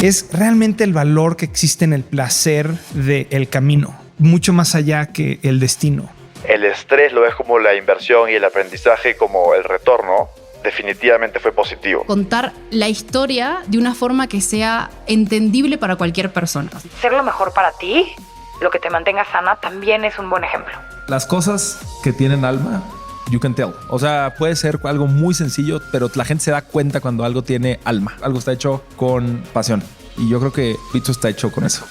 Es realmente el valor que existe en el placer del camino, mucho más allá que el destino. El estrés lo ves como la inversión y el aprendizaje como el retorno. Definitivamente fue positivo. Contar la historia de una forma que sea entendible para cualquier persona. Ser lo mejor para ti, lo que te mantenga sana, también es un buen ejemplo. Las cosas que tienen alma, you can tell. O sea, puede ser algo muy sencillo, pero la gente se da cuenta cuando algo tiene alma. Algo está hecho con pasión. Y yo creo que Bitso está hecho con eso.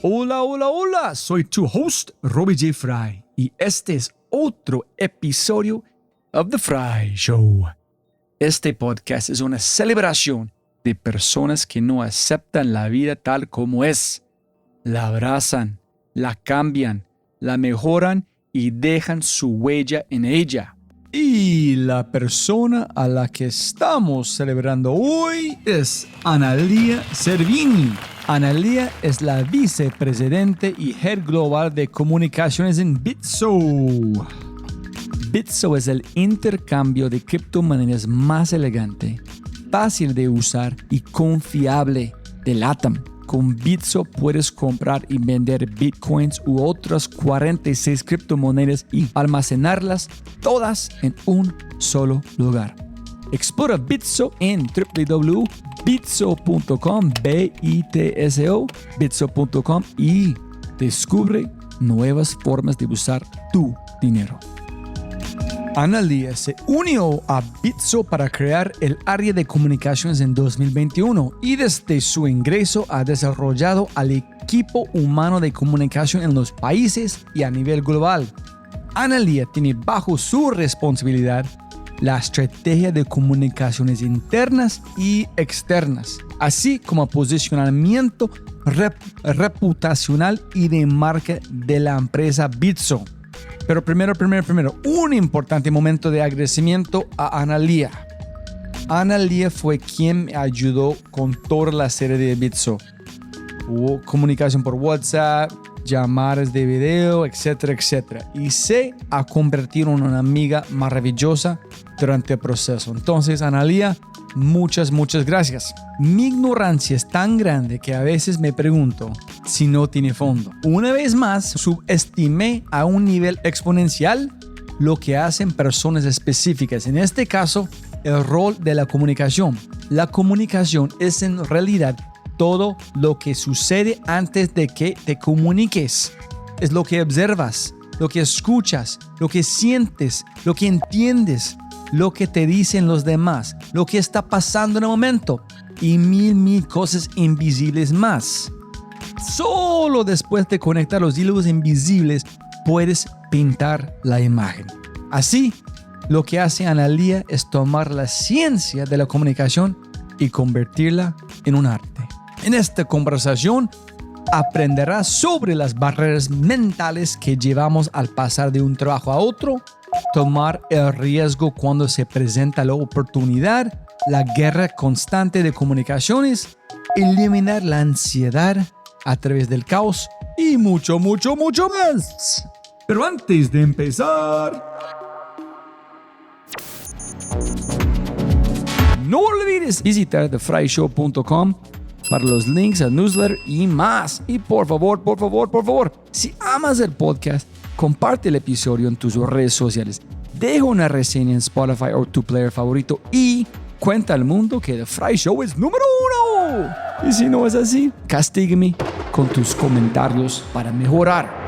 Hola, hola, hola. Soy tu host, Robbie J. Fry. Y este es otro episodio of The Fry Show. Este podcast es una celebración de personas que no aceptan la vida tal como es. La abrazan, la cambian, la mejoran y dejan su huella en ella. Y la persona a la que estamos celebrando hoy es Analía Servini. Analía es la vicepresidente y head global de comunicaciones en Bitso. Bitso es el intercambio de criptomonedas más elegante, fácil de usar y confiable de LATAM. Con Bitso puedes comprar y vender bitcoins u otras 46 criptomonedas y almacenarlas todas en un solo lugar. Explora Bitso en www.bitso.com, bitso.com y descubre nuevas formas de usar tu dinero. Analía se unió a Bitso para crear el área de comunicaciones en 2021 y desde su ingreso ha desarrollado al equipo humano de comunicación en los países y a nivel global. Analía tiene bajo su responsabilidad la estrategia de comunicaciones internas y externas, así como posicionamiento reputacional y de marca de la empresa Bitso. Pero primero, un importante momento de agradecimiento a Analía. Analía fue quien me ayudó con toda la serie de Bitso. Hubo comunicación por WhatsApp, llamadas de video, etcétera, etcétera. Y se ha convertido en una amiga maravillosa durante el proceso. Entonces, Analía, muchas gracias. Mi ignorancia es tan grande que a veces me pregunto si no tiene fondo. Una vez más, subestimé a un nivel exponencial lo que hacen personas específicas. En este caso, el rol de la comunicación. La comunicación es en realidad todo lo que sucede antes de que te comuniques. Es lo que observas, lo que escuchas, lo que sientes, lo que entiendes, lo que te dicen los demás, lo que está pasando en el momento y mil cosas invisibles más. Solo después de conectar los hilos invisibles puedes pintar la imagen. Así, lo que hace Analía es tomar la ciencia de la comunicación y convertirla en un arte. En esta conversación aprenderás sobre las barreras mentales que llevamos al pasar de un trabajo a otro, tomar el riesgo cuando se presenta la oportunidad, la guerra constante de comunicaciones, eliminar la ansiedad a través del caos y mucho más. Pero antes de empezar, no olvides visitar thefryshow.com para los links al newsletter y más. Y por favor, si amas el podcast, comparte el episodio en tus redes sociales. Deja una reseña en Spotify o tu player favorito y cuenta al mundo que The Fry Show es número 1. Y si no es así, castígame con tus comentarios para mejorar.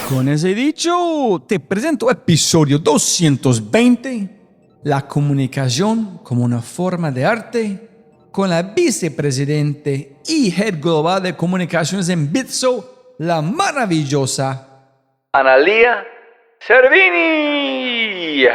Con ese dicho, te presento episodio 220, la comunicación como una forma de arte, con la vicepresidente y head global de comunicaciones en Bitso, la maravillosa Analía Servini.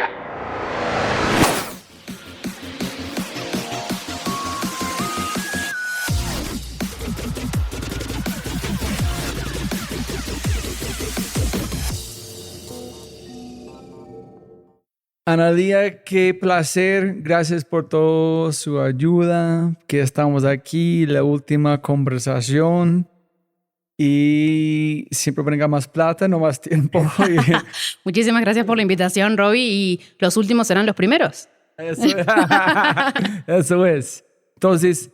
Analía, qué placer. Gracias por toda su ayuda. Que estamos aquí, la última conversación. Y siempre venga más plata, no más tiempo. Muchísimas gracias por la invitación, Robbie. Y los últimos serán los primeros. Eso es. Eso es. Entonces,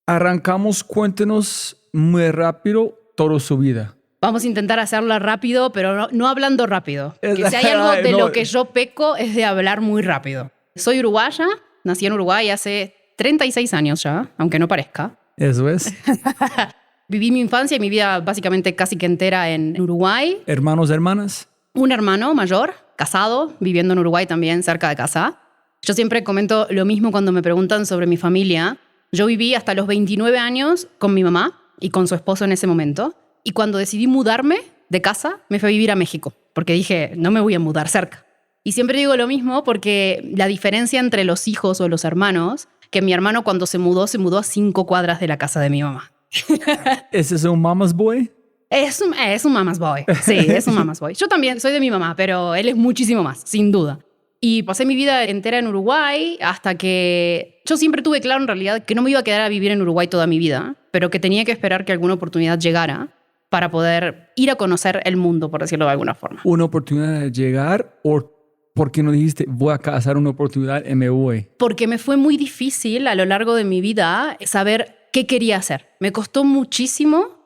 arrancamos. Cuéntenos muy rápido toda su vida. Vamos a intentar hacerlo rápido, pero no hablando rápido. Que si hay algo de lo que yo peco es de hablar muy rápido. Soy uruguaya, nací en Uruguay hace 36 años ya, aunque no parezca. Eso es. Viví mi infancia y mi vida básicamente casi que entera en Uruguay. Hermanos, hermanas. Un hermano mayor, casado, viviendo en Uruguay también, cerca de casa. Yo siempre comento lo mismo cuando me preguntan sobre mi familia. Yo viví hasta los 29 años con mi mamá y con su esposo en ese momento. Y cuando decidí mudarme de casa, me fui a vivir a México, porque dije, no me voy a mudar cerca. Y siempre digo lo mismo porque la diferencia entre los hijos o los hermanos, que mi hermano cuando se mudó a 5 cuadras de la casa de mi mamá. ¿Ese es un mama's boy? Es un mama's boy. Sí, es un mama's boy. Yo también soy de mi mamá, pero él es muchísimo más, sin duda. Y pasé mi vida entera en Uruguay hasta que yo siempre tuve claro en realidad que no me iba a quedar a vivir en Uruguay toda mi vida, pero que tenía que esperar que alguna oportunidad llegara para poder ir a conocer el mundo, por decirlo de alguna forma. ¿Una oportunidad de llegar o por qué no dijiste voy a cazar una oportunidad y me voy? Porque me fue muy difícil a lo largo de mi vida saber qué quería hacer. Me costó muchísimo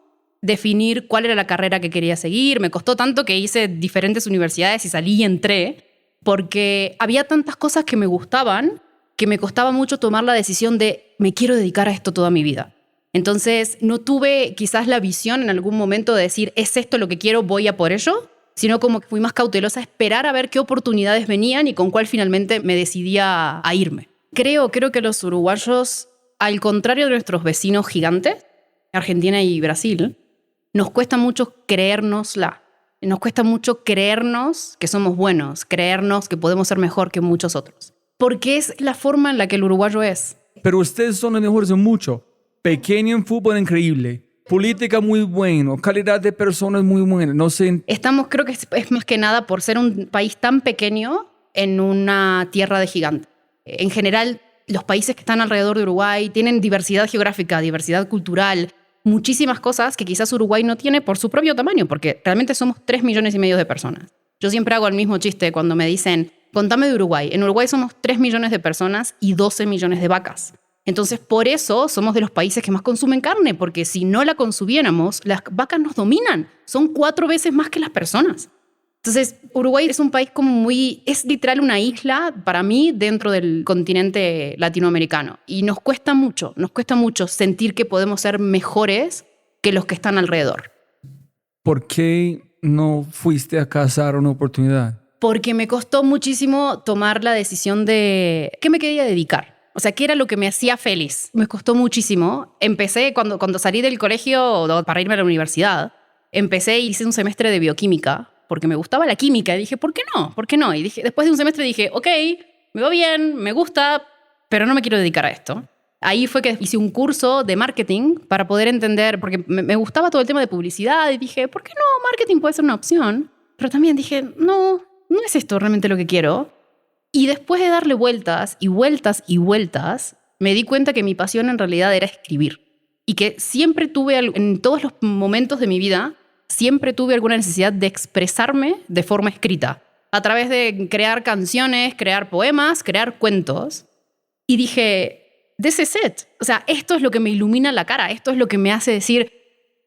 definir cuál era la carrera que quería seguir. Me costó tanto que hice diferentes universidades y salí y entré porque había tantas cosas que me gustaban que me costaba mucho tomar la decisión de me quiero dedicar a esto toda mi vida. Entonces no tuve quizás la visión en algún momento de decir es esto lo que quiero, voy a por ello, sino como que fui más cautelosa a esperar a ver qué oportunidades venían y con cuál finalmente me decidía a irme. Creo que los uruguayos, al contrario de nuestros vecinos gigantes, Argentina y Brasil, nos cuesta mucho creérnosla. Nos cuesta mucho creernos que somos buenos, creernos que podemos ser mejor que muchos otros. Porque es la forma en la que el uruguayo es. Pero ustedes son los mejores en mucho. Pequeño en fútbol, increíble. Política muy bueno. Calidad de personas muy buena. No sé. Creo que es más que nada por ser un país tan pequeño en una tierra de gigantes. En general, los países que están alrededor de Uruguay tienen diversidad geográfica, diversidad cultural, muchísimas cosas que quizás Uruguay no tiene por su propio tamaño, porque realmente somos 3,5 millones de personas. Yo siempre hago el mismo chiste cuando me dicen, contame de Uruguay. En Uruguay somos 3 millones de personas y 12 millones de vacas. Entonces, por eso somos de los países que más consumen carne, porque si no la consumiéramos, las vacas nos dominan. Son 4 veces más que las personas. Entonces, Uruguay es un país es literal una isla para mí dentro del continente latinoamericano. Y nos cuesta mucho sentir que podemos ser mejores que los que están alrededor. ¿Por qué no fuiste a cazar una oportunidad? Porque me costó muchísimo tomar la decisión de qué me quería dedicar. O sea, ¿qué era lo que me hacía feliz? Me costó muchísimo. Empecé cuando salí del colegio para irme a la universidad. Hice un semestre de bioquímica porque me gustaba la química. Y dije, ¿por qué no? ¿Por qué no? Y después de un semestre dije, ok, me va bien, me gusta, pero no me quiero dedicar a esto. Ahí fue que hice un curso de marketing para poder entender, porque me gustaba todo el tema de publicidad y dije, ¿por qué no? Marketing puede ser una opción. Pero también dije, no es esto realmente lo que quiero. Y después de darle vueltas y vueltas y vueltas, me di cuenta que mi pasión en realidad era escribir. Y que siempre tuve, en todos los momentos de mi vida, siempre tuve alguna necesidad de expresarme de forma escrita. A través de crear canciones, crear poemas, crear cuentos. Y dije, this is it. O sea, esto es lo que me ilumina la cara. Esto es lo que me hace decir,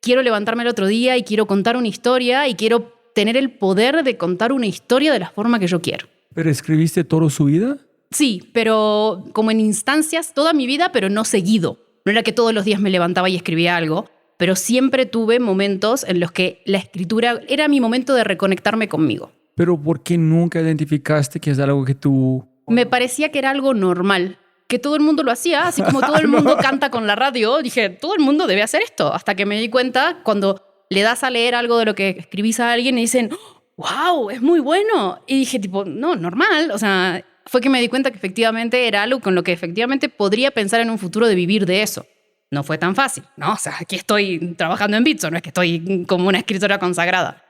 quiero levantarme el otro día y quiero contar una historia y quiero tener el poder de contar una historia de la forma que yo quiero. ¿Pero escribiste toda su vida? Sí, pero como en instancias toda mi vida, pero no seguido. No era que todos los días me levantaba y escribía algo, pero siempre tuve momentos en los que la escritura era mi momento de reconectarme conmigo. ¿Pero por qué nunca identificaste que es algo que tú...? Me parecía que era algo normal, que todo el mundo lo hacía, así como todo el mundo canta con la radio. Dije, todo el mundo debe hacer esto. Hasta que me di cuenta cuando le das a leer algo de lo que escribís a alguien y dicen, wow, es muy bueno. Y dije, no, normal. O sea, fue que me di cuenta que efectivamente era algo con lo que efectivamente podría pensar en un futuro de vivir de eso. No fue tan fácil, ¿no? O sea, aquí estoy trabajando en Bitso, no es que estoy como una escritora consagrada.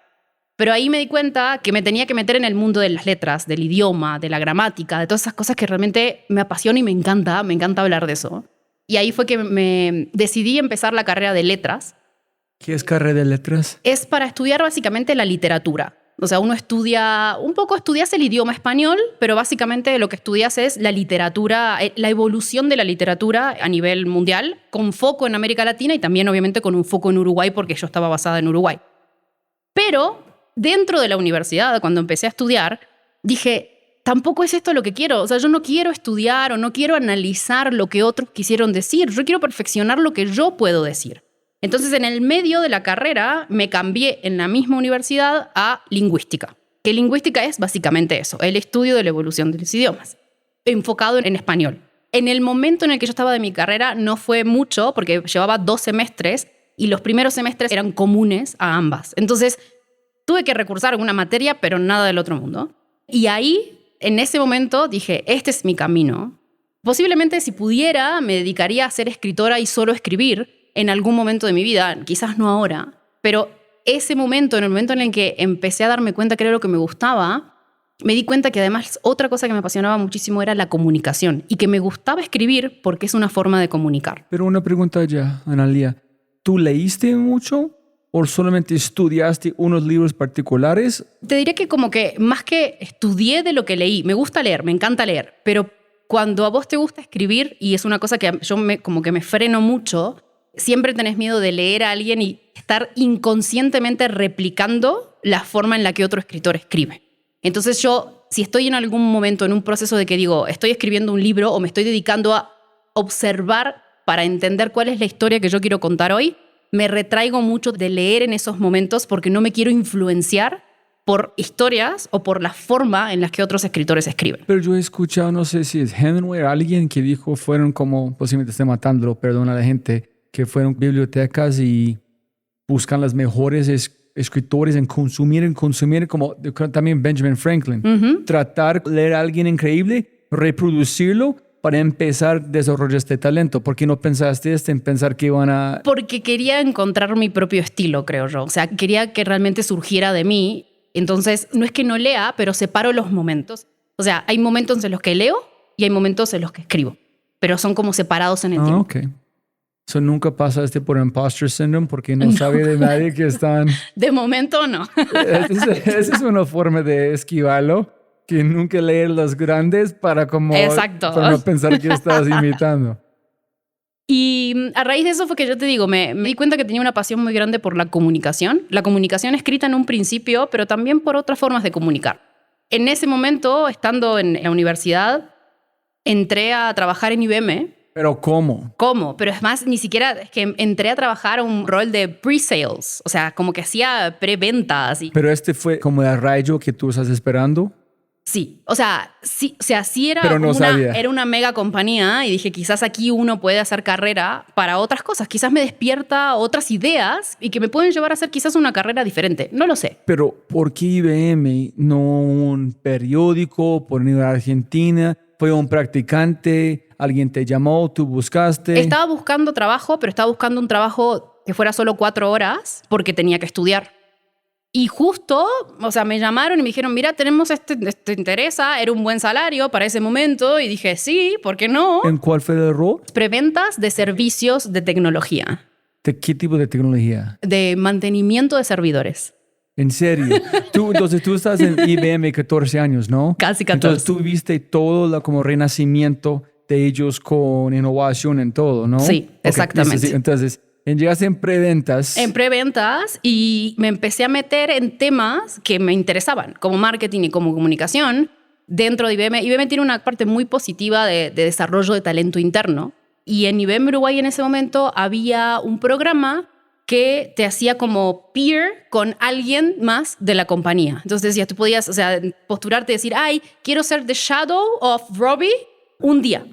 Pero ahí me di cuenta que me tenía que meter en el mundo de las letras, del idioma, de la gramática, de todas esas cosas que realmente me apasiona y me encanta hablar de eso. Y ahí fue que me decidí empezar la carrera de letras. ¿Qué es carrera de letras? Es para estudiar básicamente la literatura. O sea, uno estudias el idioma español, pero básicamente lo que estudias es la literatura, la evolución de la literatura a nivel mundial, con foco en América Latina y también obviamente con un foco en Uruguay, porque yo estaba basada en Uruguay. Pero dentro de la universidad, cuando empecé a estudiar, dije, tampoco es esto lo que quiero. O sea, yo no quiero estudiar o no quiero analizar lo que otros quisieron decir. Yo quiero perfeccionar lo que yo puedo decir. Entonces, en el medio de la carrera, me cambié en la misma universidad a lingüística. Que lingüística es básicamente eso, el estudio de la evolución de los idiomas, enfocado en español. En el momento en el que yo estaba de mi carrera no fue mucho, porque llevaba 2 semestres y los primeros semestres eran comunes a ambas. Entonces, tuve que recursar alguna materia, pero nada del otro mundo. Y ahí, en ese momento, dije, este es mi camino. Posiblemente, si pudiera, me dedicaría a ser escritora y solo escribir en algún momento de mi vida. Quizás no ahora, pero ese momento, en el momento en el que empecé a darme cuenta que era lo que me gustaba, me di cuenta que además otra cosa que me apasionaba muchísimo era la comunicación y que me gustaba escribir porque es una forma de comunicar. Pero una pregunta ya, Analía. ¿Tú leíste mucho o solamente estudiaste unos libros particulares? Te diría que como que más que estudié de lo que leí, me gusta leer, me encanta leer, pero cuando a vos te gusta escribir, y es una cosa que yo como que me freno mucho, siempre tenés miedo de leer a alguien y estar inconscientemente replicando la forma en la que otro escritor escribe. Entonces yo, si estoy en algún momento en un proceso de que digo, estoy escribiendo un libro o me estoy dedicando a observar para entender cuál es la historia que yo quiero contar hoy, me retraigo mucho de leer en esos momentos porque no me quiero influenciar por historias o por la forma en la que otros escritores escriben. Pero yo he escuchado, no sé si es Hemingway o alguien que dijo, fueron como, posiblemente esté matándolo, perdona a la gente, que fueron bibliotecas y buscan las mejores escritores en consumir, como también Benjamin Franklin. Tratar de leer a alguien increíble, reproducirlo, para empezar a desarrollar este talento? ¿Por qué no pensaste en pensar que iban a...? Porque quería encontrar mi propio estilo, creo yo. O sea, quería que realmente surgiera de mí. Entonces, no es que no lea, pero separo los momentos. O sea, hay momentos en los que leo y hay momentos en los que escribo. Pero son como separados en el tiempo. Ok. ¿Eso nunca pasaste por imposter syndrome porque no sabe de nadie que están...? De momento, no. Esa es una forma de esquivarlo. Que nunca leer los grandes para como... Exacto. Para no pensar que estás imitando. Y a raíz de eso fue que yo te digo, me di cuenta que tenía una pasión muy grande por la comunicación. La comunicación escrita en un principio, pero también por otras formas de comunicar. En ese momento, estando en la universidad, entré a trabajar en IBM. ¿Pero cómo? ¿Cómo? Pero es más, ni siquiera es que entré a trabajar a un rol de pre-sales. O sea, como que hacía preventas. ¿Pero este fue como el rayo que tú estás esperando? Sí, o sea, sí era, pero no era una mega compañía y dije, quizás aquí uno puede hacer carrera para otras cosas. Quizás me despierta otras ideas y que me pueden llevar a hacer quizás una carrera diferente. No lo sé. Pero ¿por qué IBM? No un periódico, por ir a Argentina. ¿Fue un practicante? ¿Alguien te llamó? ¿Tú buscaste? Estaba buscando trabajo, pero estaba buscando un trabajo que fuera solo 4 horas porque tenía que estudiar. Y justo, o sea, me llamaron y me dijeron, mira, tenemos ¿te interesa? Era un buen salario para ese momento. Y dije, sí, ¿por qué no? ¿En cuál fue el rol? Preventas de servicios de tecnología. ¿De qué tipo de tecnología? De mantenimiento de servidores. ¿En serio? Entonces tú estás en IBM 14 años, ¿no? Casi 14. Entonces tú viste todo el como renacimiento de ellos con innovación en todo, ¿no? Sí, okay, exactamente. Sí. Entonces... Llegaste en preventas. En preventas y me empecé a meter en temas que me interesaban, como marketing y como comunicación, dentro de IBM. IBM tiene una parte muy positiva de desarrollo de talento interno. Y en IBM Uruguay en ese momento había un programa que te hacía como peer con alguien más de la compañía. Entonces decías, tú podías, o sea, posturarte y decir, ay, quiero ser the shadow of Robbie un día.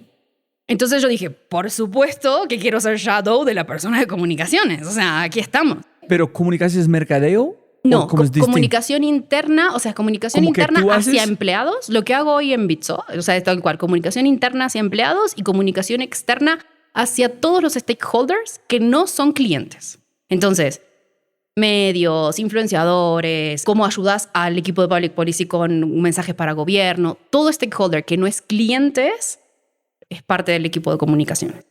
Entonces yo dije, por supuesto que quiero ser shadow de la persona de comunicaciones. O sea, aquí estamos. ¿Pero comunicación es mercadeo? No, comunicación interna, o sea, comunicación interna hacia empleados. Lo que hago hoy en Bitso, o sea, es tal cual, comunicación interna hacia empleados y comunicación externa hacia todos los stakeholders que no son clientes. Entonces, medios, influenciadores, cómo ayudas al equipo de Public Policy con mensajes para gobierno. Todo stakeholder que no es clientes es parte del equipo de comunicaciones.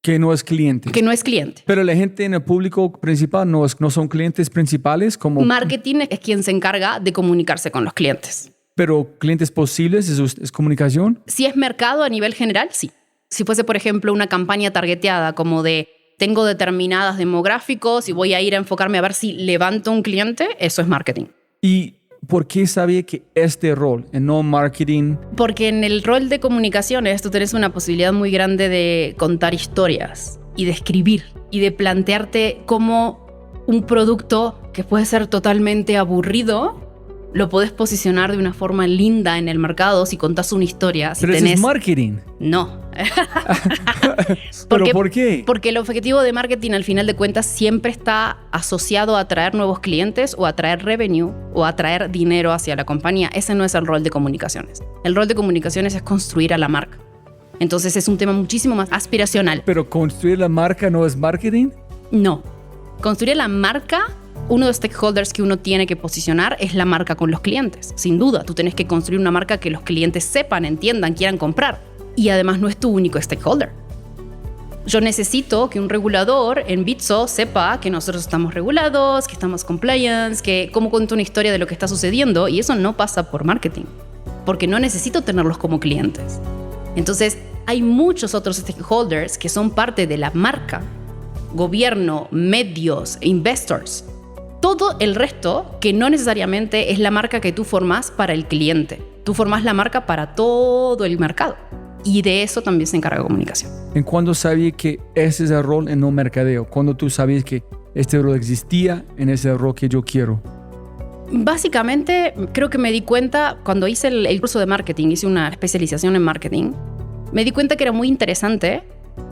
Que no es cliente. Que no es cliente. Pero la gente en el público principal no son clientes principales como... Marketing es quien se encarga de comunicarse con los clientes. Pero clientes posibles es comunicación. Si es mercado a nivel general, sí. Si fuese, por ejemplo, una campaña targeteada como de tengo determinadas demográficos y voy a ir a enfocarme a ver si levanto un cliente, eso es marketing. ¿Y por qué sabía que este rol, en no marketing? Porque en el rol de comunicaciones tú tienes una posibilidad muy grande de contar historias y de escribir y de plantearte cómo un producto que puede ser totalmente aburrido lo podés posicionar de una forma linda en el mercado si contás una historia. Si Pero eso es marketing. No. ¿Pero por qué? Porque el objetivo de marketing al final de cuentas siempre está asociado a atraer nuevos clientes o atraer revenue o atraer dinero hacia la compañía. Ese no es el rol de comunicaciones. El rol de comunicaciones es construir a la marca. Entonces es un tema muchísimo más aspiracional. ¿Pero construir la marca no es marketing? No. Construir la marca, uno de los stakeholders que uno tiene que posicionar es la marca con los clientes. Sin duda, tú tienes que construir una marca que los clientes sepan, entiendan, quieran comprar. Y además no es tu único stakeholder. Yo necesito que un regulador en Bitso sepa que nosotros estamos regulados, que estamos compliance, que cómo cuento una historia de lo que está sucediendo, y eso no pasa por marketing, porque no necesito tenerlos como clientes. Entonces, hay muchos otros stakeholders que son parte de la marca, gobierno, medios, investors, todo el resto que no necesariamente es la marca que tú formas para el cliente. Tú formas la marca para todo el mercado. Y de eso también se encarga comunicación. ¿En cuándo sabía que ese es el rol en no mercadeo? ¿Cuándo tú sabías que este rol existía en ese rol que yo quiero? Básicamente, creo que me di cuenta cuando hice el curso de marketing, hice una especialización en marketing, me di cuenta que era muy interesante,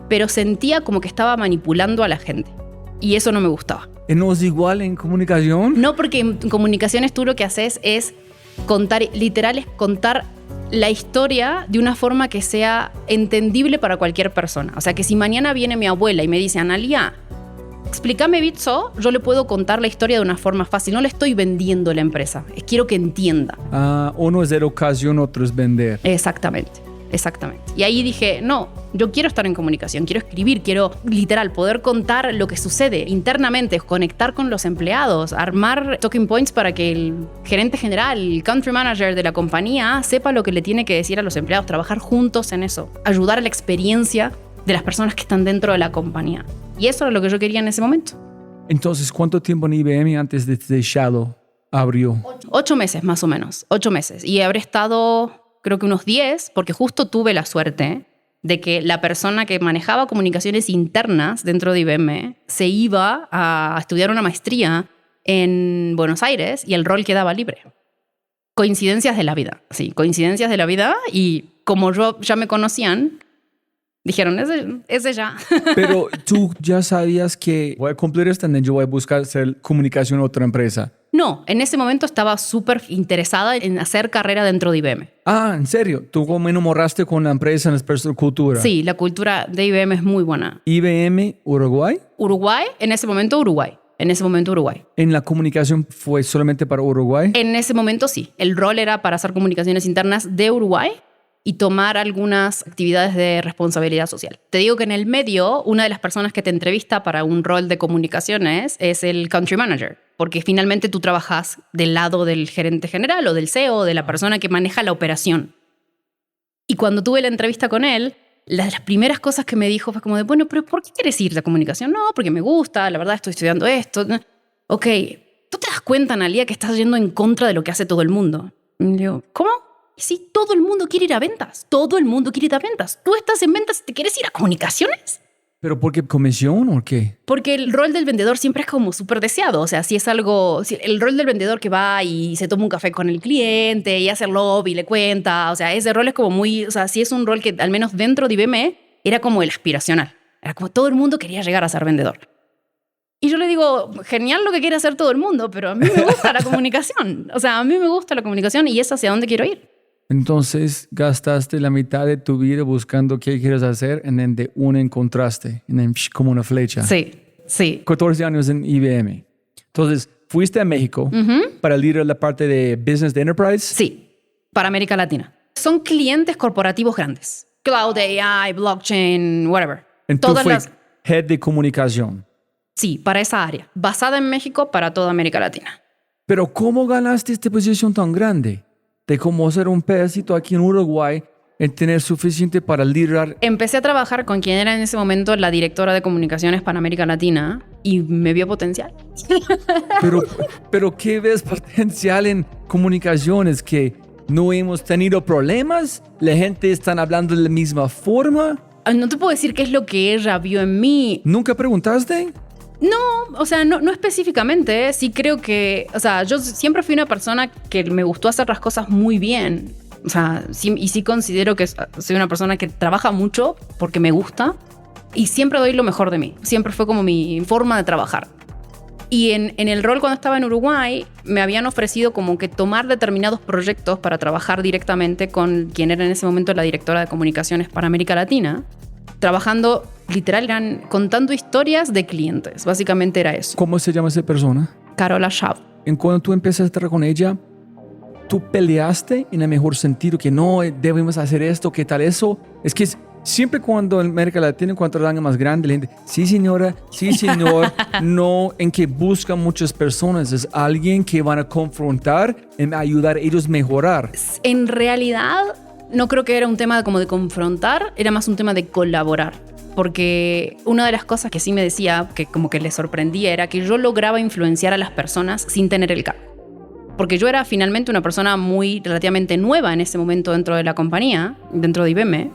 pero sentía como que estaba manipulando a la gente. Y eso no me gustaba. ¿Y no es igual en comunicación? No, porque en comunicaciones tú lo que haces es contar, literal, es contar la historia de una forma que sea entendible para cualquier persona. O sea, que si mañana viene mi abuela y me dice, Analia, explícame Bitso, yo le puedo contar la historia de una forma fácil. No le estoy vendiendo la empresa, quiero que entienda. Uno es educación, otro es vender. Exactamente. Y ahí dije, no, yo quiero estar en comunicación, quiero escribir, quiero literal poder contar lo que sucede internamente, conectar con los empleados, armar talking points para que el gerente general, el country manager de la compañía sepa lo que le tiene que decir a los empleados, trabajar juntos en eso, ayudar a la experiencia de las personas que están dentro de la compañía. Y eso era lo que yo quería en ese momento. Entonces, ¿cuánto tiempo en IBM antes de Shadow abrió? 8 meses más o menos, 8 meses. Y habré estado, creo que unos 10, porque justo tuve la suerte de que la persona que manejaba comunicaciones internas dentro de IBM se iba a estudiar una maestría en Buenos Aires y el rol quedaba libre. Coincidencias de la vida, sí, coincidencias de la vida, y como yo ya me conocían, dijeron, ese ya. Pero tú ya sabías que voy a cumplir esto y yo voy a buscar hacer comunicación en otra empresa. No, en ese momento estaba súper interesada en hacer carrera dentro de IBM. ¿En serio? ¿Tú cómo enamoraste con la empresa en la cultura? Sí, la cultura de IBM es muy buena. ¿IBM Uruguay? Uruguay, en ese momento Uruguay. ¿En la comunicación fue solamente para Uruguay? En ese momento sí. El rol era para hacer comunicaciones internas de Uruguay y tomar algunas actividades de responsabilidad social. Te digo que en el medio, una de las personas que te entrevista para un rol de comunicaciones es el country manager, porque finalmente tú trabajas del lado del gerente general o del CEO, de la persona que maneja la operación. Y cuando tuve la entrevista con él, las primeras cosas que me dijo fue como de, bueno, pero ¿por qué quieres ir de comunicación? No, porque me gusta, la verdad estoy estudiando esto. Ok, ¿tú te das cuenta, Analia, que estás yendo en contra de lo que hace todo el mundo? Y le digo, ¿cómo? Y sí, todo el mundo quiere ir a ventas. Todo el mundo quiere ir a ventas. ¿Tú estás en ventas y te quieres ir a comunicaciones? ¿Pero por qué comisión o qué? Porque el rol del vendedor siempre es como súper deseado. O sea, si es algo... Si el rol del vendedor que va y se toma un café con el cliente y hace el lobby y le cuenta. O sea, ese rol es como muy... O sea, sí es un rol que al menos dentro de IBM era como el aspiracional. Era como todo el mundo quería llegar a ser vendedor. Y yo le digo, genial lo que quiere hacer todo el mundo, pero a mí me gusta la comunicación. O sea, a mí me gusta la comunicación y es hacia dónde quiero ir. Entonces gastaste la mitad de tu vida buscando qué quieres hacer y de una encontraste, como una flecha. Sí. 14 años en IBM. Entonces, fuiste a México para liderar la parte de Business de Enterprise. Sí, para América Latina. Son clientes corporativos grandes. Cloud, AI, blockchain, whatever. Entonces fue head de comunicación. Sí, para esa área. Basada en México para toda América Latina. Pero ¿cómo ganaste esta posición tan grande? De cómo hacer un pedacito aquí en Uruguay en tener suficiente para liderar. Empecé a trabajar con quien era en ese momento la directora de comunicaciones para América Latina y me vio potencial. Pero ¿qué ves potencial en comunicaciones? ¿Que no hemos tenido problemas? ¿La gente está hablando de la misma forma? No te puedo decir qué es lo que ella vio en mí. ¿Nunca preguntaste? No, o sea, no específicamente. Sí creo que, o sea, yo siempre fui una persona que me gustó hacer las cosas muy bien. O sea, sí considero que soy una persona que trabaja mucho porque me gusta y siempre doy lo mejor de mí. Siempre fue como mi forma de trabajar. Y en el rol cuando estaba en Uruguay, me habían ofrecido como que tomar determinados proyectos para trabajar directamente con quien era en ese momento la directora de comunicaciones para América Latina, trabajando, literal, contando historias de clientes. Básicamente era eso. ¿Cómo se llama esa persona? Carola Schaub. En cuando tú empezaste a estar con ella, ¿tú peleaste en el mejor sentido? Que no, debemos hacer esto, ¿qué tal eso? Es que siempre cuando en América Latina, cuando el año más grande, la gente, sí señora, sí señor, no, en que buscan muchas personas, es alguien que van a confrontar y ayudar a ellos a mejorar. En realidad, no creo que era un tema como de confrontar, era más un tema de colaborar. Porque una de las cosas que sí me decía, que como que le sorprendía, era que yo lograba influenciar a las personas sin tener el cargo. Porque yo era finalmente una persona muy relativamente nueva en ese momento dentro de la compañía, dentro de IBM.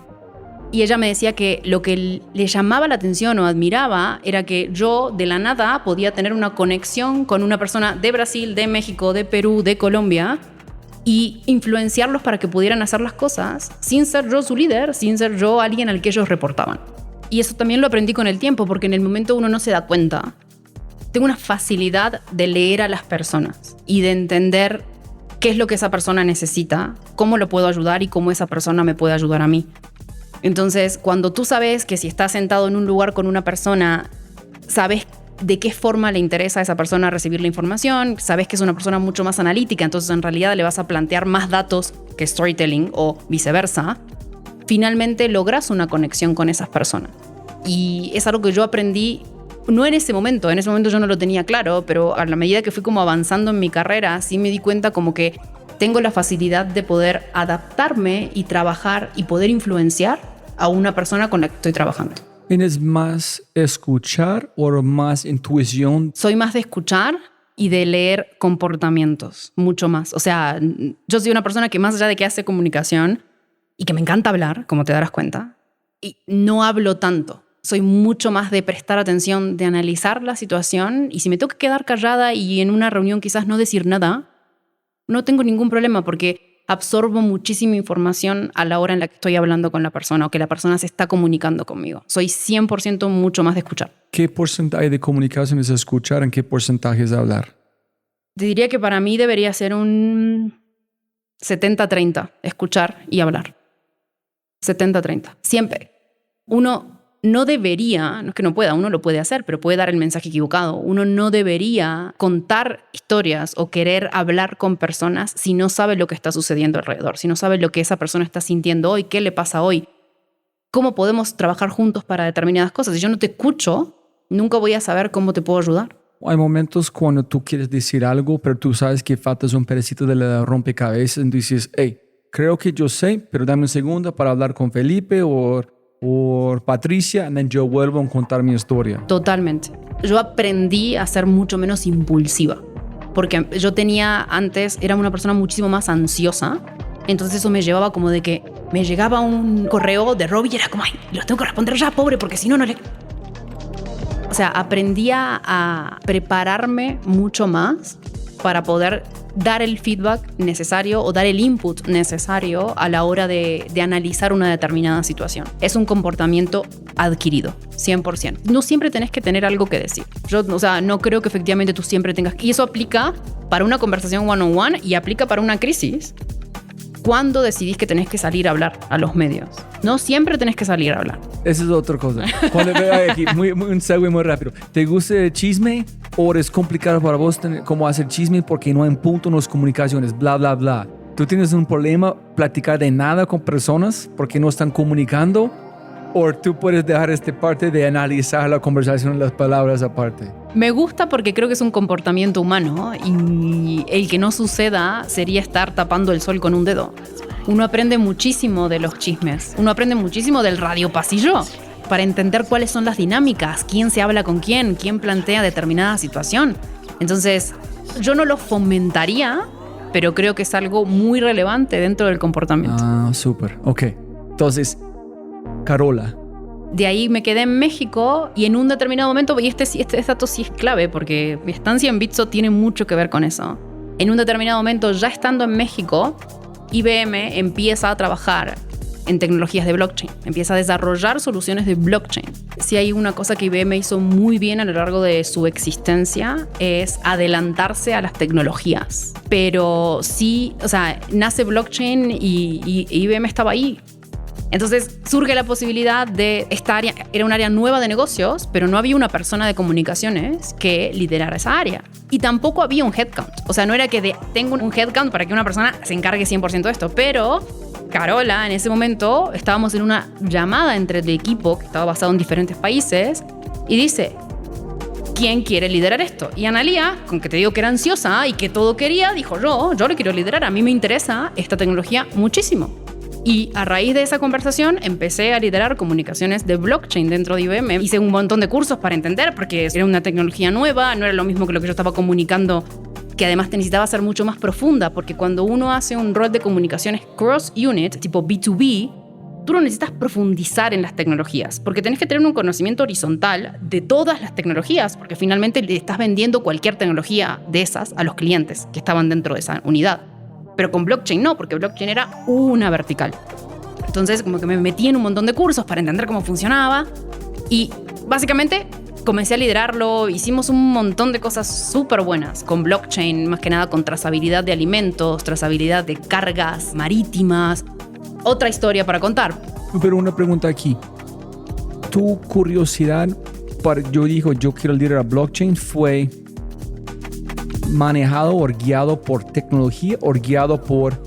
Y ella me decía que lo que le llamaba la atención o admiraba era que yo de la nada podía tener una conexión con una persona de Brasil, de México, de Perú, de Colombia y influenciarlos para que pudieran hacer las cosas sin ser yo su líder, sin ser yo alguien al que ellos reportaban. Y eso también lo aprendí con el tiempo porque en el momento uno no se da cuenta. Tengo una facilidad de leer a las personas y de entender qué es lo que esa persona necesita, cómo lo puedo ayudar y cómo esa persona me puede ayudar a mí. Entonces, cuando tú sabes que si estás sentado en un lugar con una persona, sabes de qué forma le interesa a esa persona recibir la información, sabes que es una persona mucho más analítica, entonces en realidad le vas a plantear más datos que storytelling o viceversa, finalmente logras una conexión con esas personas. Y es algo que yo aprendí, no en ese momento yo no lo tenía claro, pero a la medida que fui como avanzando en mi carrera, sí me di cuenta como que tengo la facilidad de poder adaptarme y trabajar y poder influenciar a una persona con la que estoy trabajando. ¿Tienes más escuchar o más intuición? Soy más de escuchar y de leer comportamientos, mucho más. O sea, yo soy una persona que más allá de que hace comunicación y que me encanta hablar, como te darás cuenta, y no hablo tanto. Soy mucho más de prestar atención, de analizar la situación y si me tengo que quedar callada y en una reunión quizás no decir nada, no tengo ningún problema porque absorbo muchísima información a la hora en la que estoy hablando con la persona o que la persona se está comunicando conmigo. Soy 100% mucho más de escuchar. ¿Qué porcentaje de comunicación es escuchar? ¿En qué porcentaje es hablar? Te diría que para mí debería ser un 70-30, escuchar y hablar. 70-30. Siempre. Uno no debería, no es que no pueda, uno lo puede hacer, pero puede dar el mensaje equivocado. Uno no debería contar historias o querer hablar con personas si no sabe lo que está sucediendo alrededor, si no sabe lo que esa persona está sintiendo hoy, qué le pasa hoy, cómo podemos trabajar juntos para determinadas cosas. Si yo no te escucho, nunca voy a saber cómo te puedo ayudar. Hay momentos cuando tú quieres decir algo, pero tú sabes que faltas un pedacito de la rompecabezas y dices, hey, creo que yo sé, pero dame un segundo para hablar con Felipe o Patricia, y yo vuelvo a contar mi historia. Totalmente. Yo aprendí a ser mucho menos impulsiva, porque yo era una persona muchísimo más ansiosa, entonces eso me llevaba como de que me llegaba un correo de Robbie y era como, ay, lo tengo que responder ya, pobre, porque si no, no le... O sea, aprendí a prepararme mucho más para poder dar el feedback necesario o dar el input necesario a la hora de analizar una determinada situación. Es un comportamiento adquirido, 100%. No siempre tenés que tener algo que decir. Yo, no creo que efectivamente tú siempre tengas... Y eso aplica para una conversación one-on-one y aplica para una crisis. ¿Cuándo decidís que tenés que salir a hablar a los medios? No siempre tenés que salir a hablar. Esa es otra cosa. Cuando aquí, un segue muy rápido. ¿Te gusta el chisme o es complicado para vos cómo hacer chisme porque no hay un punto en las comunicaciones? Bla, bla, bla. ¿Tú tienes un problema platicar de nada con personas porque no están comunicando? ¿O tú puedes dejar esta parte de analizar la conversación, las palabras aparte? Me gusta porque creo que es un comportamiento humano y el que no suceda sería estar tapando el sol con un dedo. Uno aprende muchísimo de los chismes, uno aprende muchísimo del radio pasillo para entender cuáles son las dinámicas, quién se habla con quién plantea determinada situación. Entonces, yo no lo fomentaría, pero creo que es algo muy relevante dentro del comportamiento. Ah, súper. Ok. Entonces, Carola. De ahí me quedé en México y en un determinado momento, y este dato sí es clave porque mi estancia en Bitso tiene mucho que ver con eso. En un determinado momento, ya estando en México, IBM empieza a trabajar en tecnologías de blockchain, empieza a desarrollar soluciones de blockchain. Si hay una cosa que IBM hizo muy bien a lo largo de su existencia es adelantarse a las tecnologías. Pero sí, o sea, nace blockchain y IBM estaba ahí. Entonces surge la posibilidad de esta área, era un área nueva de negocios, pero no había una persona de comunicaciones que liderara esa área. Y tampoco había un headcount. O sea, no era que tengo un headcount para que una persona se encargue 100% de esto, pero Carola, en ese momento, estábamos en una llamada entre el equipo que estaba basado en diferentes países y dice, ¿quién quiere liderar esto? Y Analía, con que te digo que era ansiosa y que todo quería, dijo, yo lo quiero liderar, a mí me interesa esta tecnología muchísimo. Y a raíz de esa conversación empecé a liderar comunicaciones de blockchain dentro de IBM. Hice un montón de cursos para entender, porque era una tecnología nueva, no era lo mismo que lo que yo estaba comunicando, que además necesitaba ser mucho más profunda, porque cuando uno hace un rol de comunicaciones cross-unit, tipo B2B, tú no necesitas profundizar en las tecnologías, porque tenés que tener un conocimiento horizontal de todas las tecnologías, porque finalmente le estás vendiendo cualquier tecnología de esas a los clientes que estaban dentro de esa unidad. Pero con blockchain no, porque blockchain era una vertical. Entonces como que me metí en un montón de cursos para entender cómo funcionaba y básicamente comencé a liderarlo. Hicimos un montón de cosas súper buenas con blockchain, más que nada con trazabilidad de alimentos, trazabilidad de cargas marítimas. Otra historia para contar. Pero una pregunta aquí. ¿Tu curiosidad yo quiero liderar blockchain fue manejado o guiado por tecnología o guiado por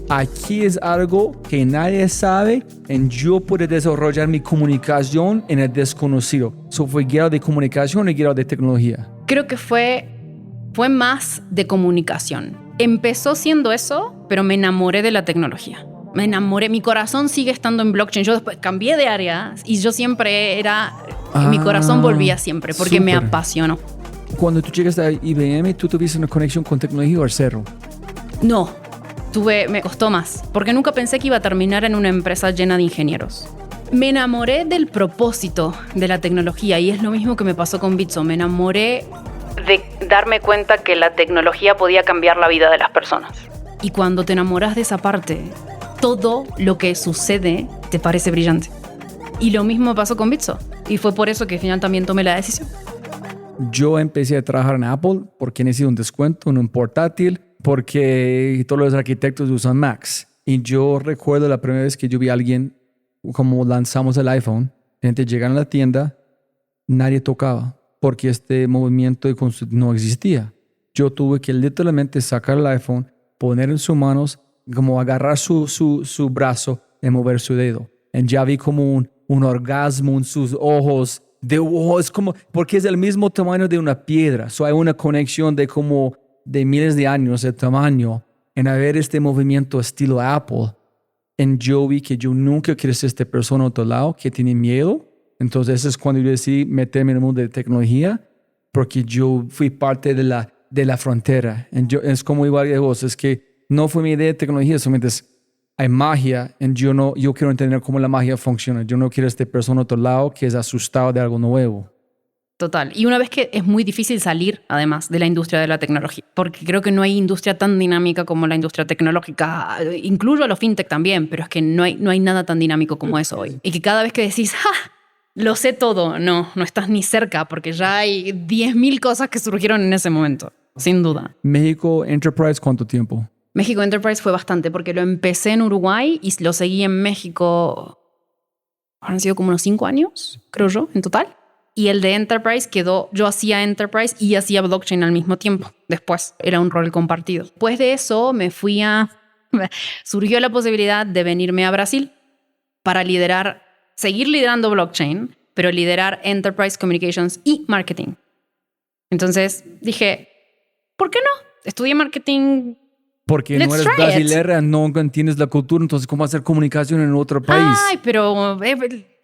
aquí es algo que nadie sabe y yo puedo desarrollar mi comunicación en el desconocido? ¿Eso fue guiado de comunicación o guiado de tecnología? Creo que fue más de comunicación. Empezó siendo eso, pero me enamoré de la tecnología. Me enamoré, mi corazón sigue estando en blockchain. Yo después cambié de área y yo siempre era... mi corazón volvía siempre porque me apasionó. Cuando tú llegaste a IBM, ¿tú tuviste una conexión con tecnología o cero? No, me costó más, porque nunca pensé que iba a terminar en una empresa llena de ingenieros. Me enamoré del propósito de la tecnología y es lo mismo que me pasó con Bitso. Me enamoré de darme cuenta que la tecnología podía cambiar la vida de las personas. Y cuando te enamoras de esa parte, todo lo que sucede te parece brillante. Y lo mismo pasó con Bitso. Y fue por eso que al final también tomé la decisión. Yo empecé a trabajar en Apple porque necesito un descuento en un portátil, porque todos los arquitectos usan Macs. Y yo recuerdo la primera vez que yo vi a alguien, como lanzamos el iPhone, gente llega a la tienda, nadie tocaba, porque este movimiento no existía. Yo tuve que literalmente sacar el iPhone, poner en sus manos, como agarrar su brazo y mover su dedo. Y ya vi como un orgasmo en sus ojos. Es como, porque es el mismo tamaño de una piedra. So hay una conexión de miles de años de tamaño en haber este movimiento estilo Apple. Y yo vi que yo nunca quiero ser esta persona a otro lado que tiene miedo. Entonces eso es cuando yo decidí meterme en el mundo de tecnología, porque yo fui parte de la frontera. Es como igual que vos, es que no fue mi idea de tecnología, solamente hay magia y yo quiero entender cómo la magia funciona. Yo no quiero esta persona a otro lado que es asustado de algo nuevo. Total. Y una vez que es muy difícil salir, además, de la industria de la tecnología, porque creo que no hay industria tan dinámica como la industria tecnológica. Incluyo a los fintech también, pero es que no hay nada tan dinámico como eso hoy. Y que cada vez que decís, lo sé todo, no estás ni cerca, porque ya hay 10.000 cosas que surgieron en ese momento, sin duda. México Enterprise, ¿cuánto tiempo? México Enterprise fue bastante, porque lo empecé en Uruguay y lo seguí en México. Han sido como unos 5 años, creo yo, en total. Y el de Enterprise quedó, yo hacía Enterprise y hacía blockchain al mismo tiempo. Después era un rol compartido. Después de eso surgió la posibilidad de venirme a Brasil para seguir liderando blockchain, pero liderar Enterprise Communications y Marketing. Entonces dije, ¿por qué no? Estudié marketing. Porque no eres brasilera, no entiendes la cultura, entonces ¿cómo hacer comunicación en otro país? Ay, pero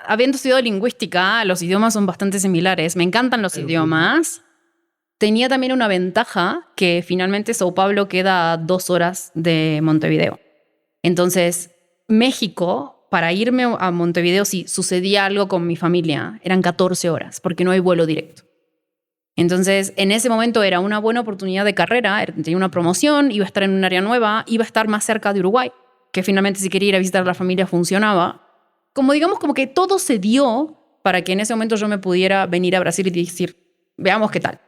habiendo estudiado lingüística, los idiomas son bastante similares. Me encantan los idiomas. Tenía también una ventaja que finalmente Sao Paulo queda a 2 horas de Montevideo. Entonces, México, para irme a Montevideo, si sucedía algo con mi familia, eran 14 horas, porque no hay vuelo directo. Entonces, en ese momento era una buena oportunidad de carrera, tenía una promoción, iba a estar en un área nueva, iba a estar más cerca de Uruguay, que finalmente si quería ir a visitar a la familia funcionaba. Como que todo se dio para que en ese momento yo me pudiera venir a Brasil y decir, veamos qué tal.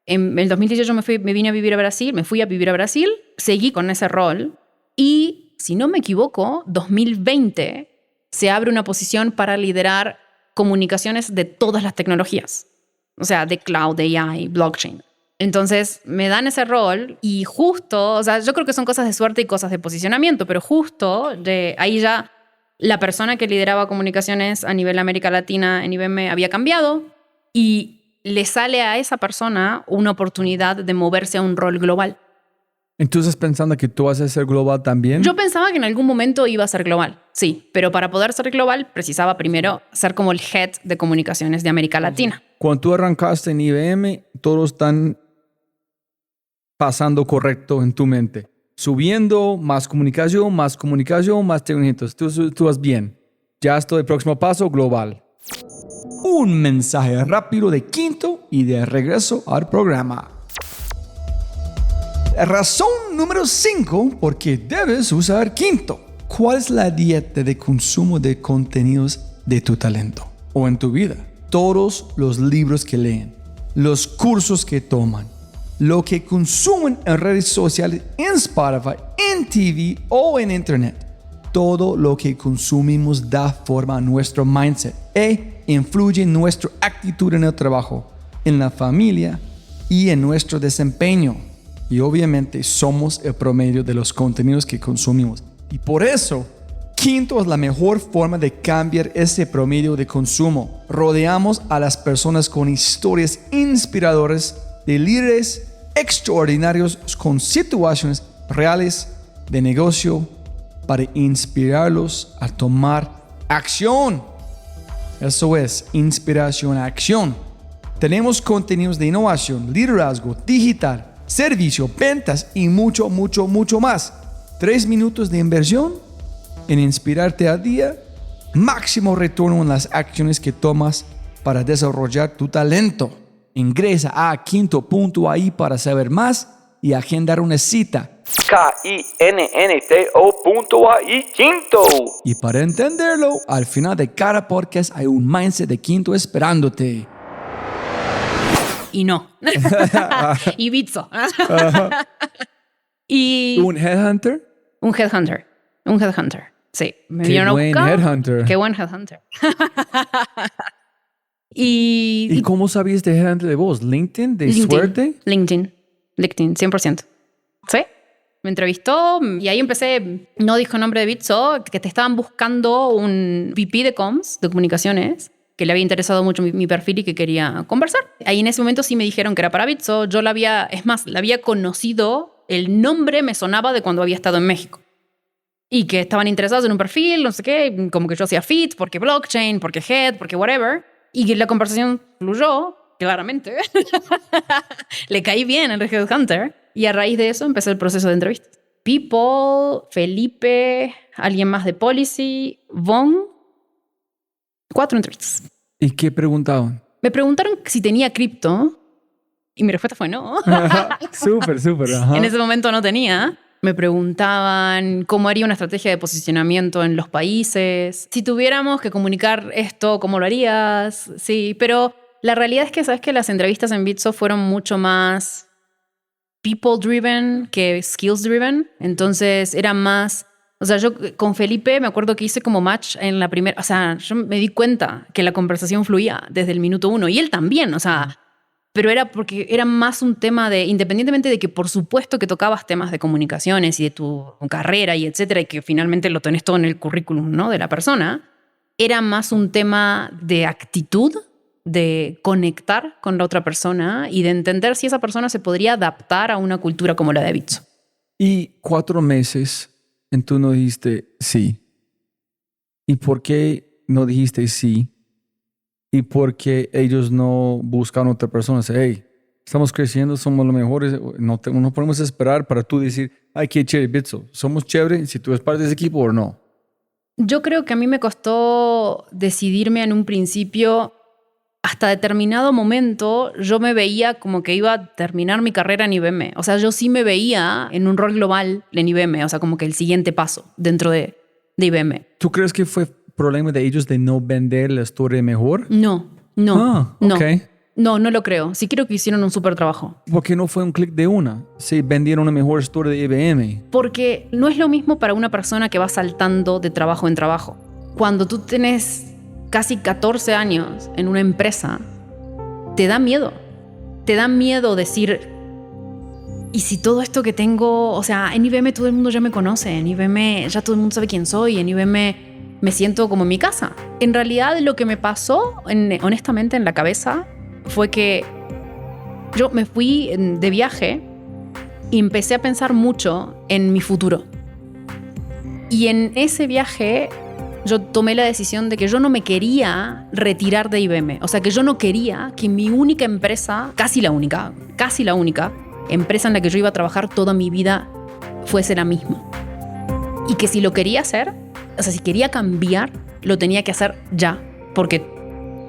En el 2018 me vine a vivir a Brasil, me fui a vivir a Brasil, seguí con ese rol y, si no me equivoco, 2020 se abre una posición para liderar comunicaciones de todas las tecnologías. O sea, de cloud, de AI, blockchain. Entonces me dan ese rol y justo, yo creo que son cosas de suerte y cosas de posicionamiento, pero justo ahí ya la persona que lideraba comunicaciones a nivel América Latina en IBM había cambiado y le sale a esa persona una oportunidad de moverse a un rol global. Entonces, pensando que tú vas a ser global también. Yo pensaba que en algún momento iba a ser global, sí, pero para poder ser global precisaba primero ser como el head de comunicaciones de América Latina. Cuando tú arrancaste en IBM, todos están pasando correcto en tu mente. Subiendo, más comunicación, más tecnología. Tú vas bien. Ya estoy el próximo paso, global. Un mensaje rápido de Quinto y de regreso al programa. Razón número 5 por qué debes usar Quinto. ¿Cuál es la dieta de consumo de contenidos de tu talento o en tu vida? Todos los libros que leen, los cursos que toman, lo que consumen en redes sociales, en Spotify, en TV o en Internet. Todo lo que consumimos da forma a nuestro mindset e influye en nuestra actitud en el trabajo, en la familia y en nuestro desempeño. Y obviamente somos el promedio de los contenidos que consumimos. Y por eso, Quinto es la mejor forma de cambiar ese promedio de consumo. Rodeamos a las personas con historias inspiradoras de líderes extraordinarios con situaciones reales de negocio para inspirarlos a tomar acción. Eso es, inspiración a acción. Tenemos contenidos de innovación, liderazgo, digital, servicio, ventas y mucho más. 3 minutos de inversión en inspirarte al día, máximo retorno en las acciones que tomas para desarrollar tu talento. Ingresa a quinto.ai para saber más y agendar una cita. KINNTO.ai Quinto. Y para entenderlo, al final de cada podcast hay un mindset de Quinto esperándote. Y no. Y Bitso. Y ¿Un headhunter? Un headhunter. Sí. Me Qué vieron a buen buscar. headhunter. Qué buen headhunter. ¿Y cómo sabías de headhunter de vos? ¿LinkedIn? ¿De suerte? LinkedIn, 100%. Sí. Me entrevistó y ahí empecé, no dijo nombre de Bitso, que te estaban buscando un VP de comms, de comunicaciones, que le había interesado mucho mi perfil y que quería conversar. Ahí en ese momento sí me dijeron que era para Bitso. Yo la había conocido, el nombre me sonaba de cuando había estado en México. Y que estaban interesados en un perfil, no sé qué, como que yo hacía fit, porque blockchain, porque head, porque whatever. Y que la conversación fluyó, claramente. Le caí bien al headhunter. Y a raíz de eso empecé el proceso de entrevistas. People, Felipe, alguien más de Policy, Von. 4 entrevistas. ¿Y qué preguntaban? Me preguntaron si tenía cripto y mi respuesta fue no. Súper. Ajá. En ese momento no tenía. Me preguntaban cómo haría una estrategia de posicionamiento en los países. Si tuviéramos que comunicar esto, ¿cómo lo harías? Sí, pero la realidad es que, ¿sabes qué? Las entrevistas en Bitso fueron mucho más people driven que skills driven. Entonces era más... O sea, yo con Felipe me acuerdo que hice como match en la primera... O sea, yo me di cuenta que la conversación fluía desde el minuto 1. Y él también, o sea... Pero era porque era más un tema de... Independientemente de que por supuesto que tocabas temas de comunicaciones y de tu carrera y etcétera, y que finalmente lo tenés todo en el currículum, ¿no? De la persona, era más un tema de actitud, de conectar con la otra persona y de entender si esa persona se podría adaptar a una cultura como la de Bitso. Y 4 meses, tú no dijiste sí. ¿Y por qué no dijiste sí? ¿Y por qué ellos no buscan otra persona? Hey, estamos creciendo, somos los mejores, no podemos esperar para tú decir, ay, qué chévere, Bitso, somos chévere si tú eres parte de ese equipo o no. Yo creo que a mí me costó decidirme en un principio. Hasta determinado momento yo me veía como que iba a terminar mi carrera en IBM. O sea, yo sí me veía en un rol global en IBM, o sea, como que el siguiente paso dentro de IBM. ¿Tú crees que fue problema de ellos de no vender la historia mejor? No. Okay. No lo creo. Sí creo que hicieron un súper trabajo. ¿Por qué no fue un clic de una? Sí, vendieron una mejor historia de IBM. Porque no es lo mismo para una persona que va saltando de trabajo en trabajo. Cuando tú tenés casi 14 años en una empresa, te da miedo. Te da miedo decir, ¿y si todo esto que tengo? O sea, en IBM todo el mundo ya me conoce, en IBM ya todo el mundo sabe quién soy, en IBM me siento como en mi casa. En realidad lo que me pasó, honestamente, en la cabeza fue que yo me fui de viaje y empecé a pensar mucho en mi futuro. Y en ese viaje yo tomé la decisión de que yo no me quería retirar de IBM. O sea, que yo no quería que mi única empresa, casi la única empresa en la que yo iba a trabajar toda mi vida fuese la misma. Y que si lo quería hacer, o sea, si quería cambiar, lo tenía que hacer ya. Porque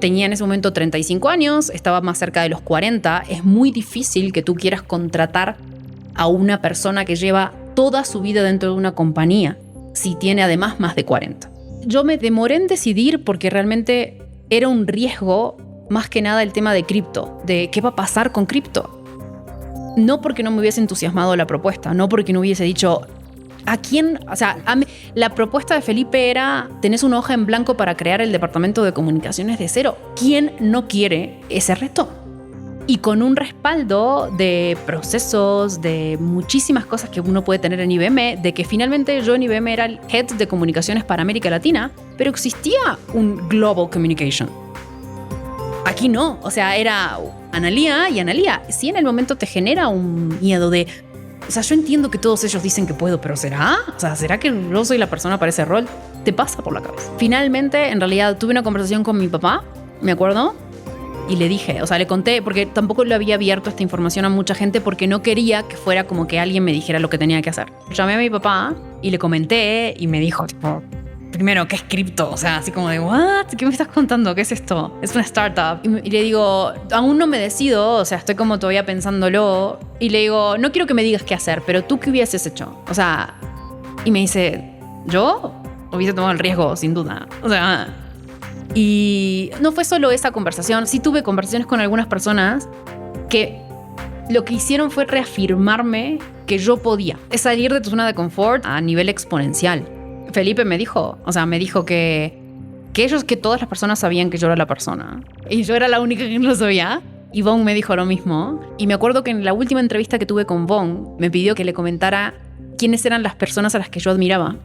tenía en ese momento 35 años, estaba más cerca de los 40. Es muy difícil que tú quieras contratar a una persona que lleva toda su vida dentro de una compañía si tiene además más de 40. Yo me demoré en decidir porque realmente era un riesgo, más que nada el tema de cripto, de qué va a pasar con cripto. No porque no me hubiese entusiasmado la propuesta, no porque no hubiese dicho a quién, o sea, la propuesta de Felipe era, tenés una hoja en blanco para crear el departamento de comunicaciones de cero. ¿Quién no quiere ese reto? Y con un respaldo de procesos, de muchísimas cosas que uno puede tener en IBM, de que finalmente yo en IBM era el head de comunicaciones para América Latina, pero existía un Global Communication. Aquí no, o sea, era Analía y Analía. Sí, en el momento te genera un miedo de, o sea, yo entiendo que todos ellos dicen que puedo, pero ¿será? O sea, ¿será que yo soy la persona para ese rol? Te pasa por la cabeza. Finalmente, en realidad, tuve una conversación con mi papá, me acuerdo, y le dije, o sea, le conté, porque tampoco le había abierto esta información a mucha gente porque no quería que fuera como que alguien me dijera lo que tenía que hacer. Llamé a mi papá y le comenté y me dijo, tipo, primero, ¿qué es cripto? O sea, así como de, ¿what? ¿Qué me estás contando? ¿Qué es esto? Es una startup. Y le digo, aún no me decido, o sea, estoy como todavía pensándolo. Y le digo, no quiero que me digas qué hacer, pero ¿tú qué hubieses hecho? O sea, y me dice, ¿yo? Hubiese tomado el riesgo, sin duda. O sea, y no fue solo esa conversación. Sí tuve conversaciones con algunas personas que lo que hicieron fue reafirmarme que yo podía. Es salir de tu zona de confort a nivel exponencial. Felipe me dijo que todas las personas sabían que yo era la persona. Y yo era la única que no lo sabía. Y Von me dijo lo mismo. Y me acuerdo que en la última entrevista que tuve con Von, me pidió que le comentara quiénes eran las personas a las que yo admiraba.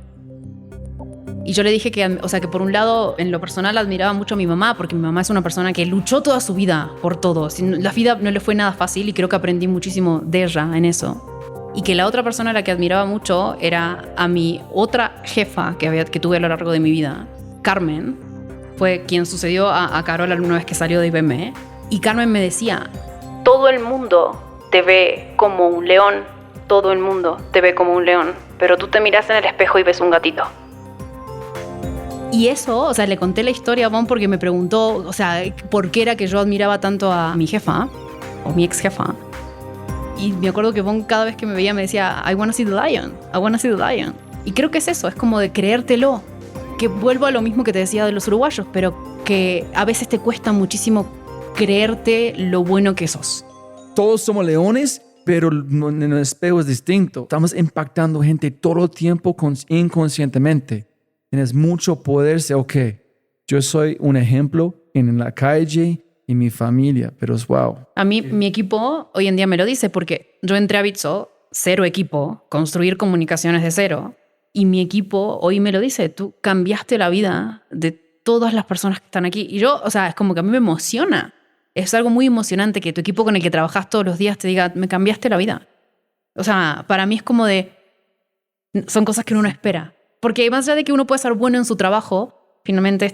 Y yo le dije que por un lado, en lo personal, admiraba mucho a mi mamá, porque mi mamá es una persona que luchó toda su vida por todo. La vida no le fue nada fácil y creo que aprendí muchísimo de ella en eso. Y que la otra persona a la que admiraba mucho era a mi otra jefa que tuve a lo largo de mi vida, Carmen. Fue quien sucedió a Carol alguna vez que salió de IBM. Y Carmen me decía, todo el mundo te ve como un león, todo el mundo te ve como un león, pero tú te miras en el espejo y ves un gatito. Y eso, o sea, le conté la historia a Von porque me preguntó, o sea, por qué era que yo admiraba tanto a mi jefa, o mi ex jefa. Y me acuerdo que Von cada vez que me veía me decía, I wanna see the lion, I wanna see the lion. Y creo que es eso, es como de creértelo. Que vuelvo a lo mismo que te decía de los uruguayos, pero que a veces te cuesta muchísimo creerte lo bueno que sos. Todos somos leones pero en el espejo es distinto. Estamos impactando gente todo el tiempo inconscientemente. Tienes mucho poder. Ok, yo soy un ejemplo en la calle y mi familia, pero es wow. A mí, mi equipo hoy en día me lo dice porque yo entré a Bitso, 0 equipo, construir comunicaciones de 0. Y mi equipo hoy me lo dice, tú cambiaste la vida de todas las personas que están aquí. Y yo, o sea, es como que a mí me emociona. Es algo muy emocionante que tu equipo con el que trabajas todos los días te diga, me cambiaste la vida. O sea, para mí es como de... Son cosas que uno no espera. Porque más allá de que uno puede ser bueno en su trabajo, finalmente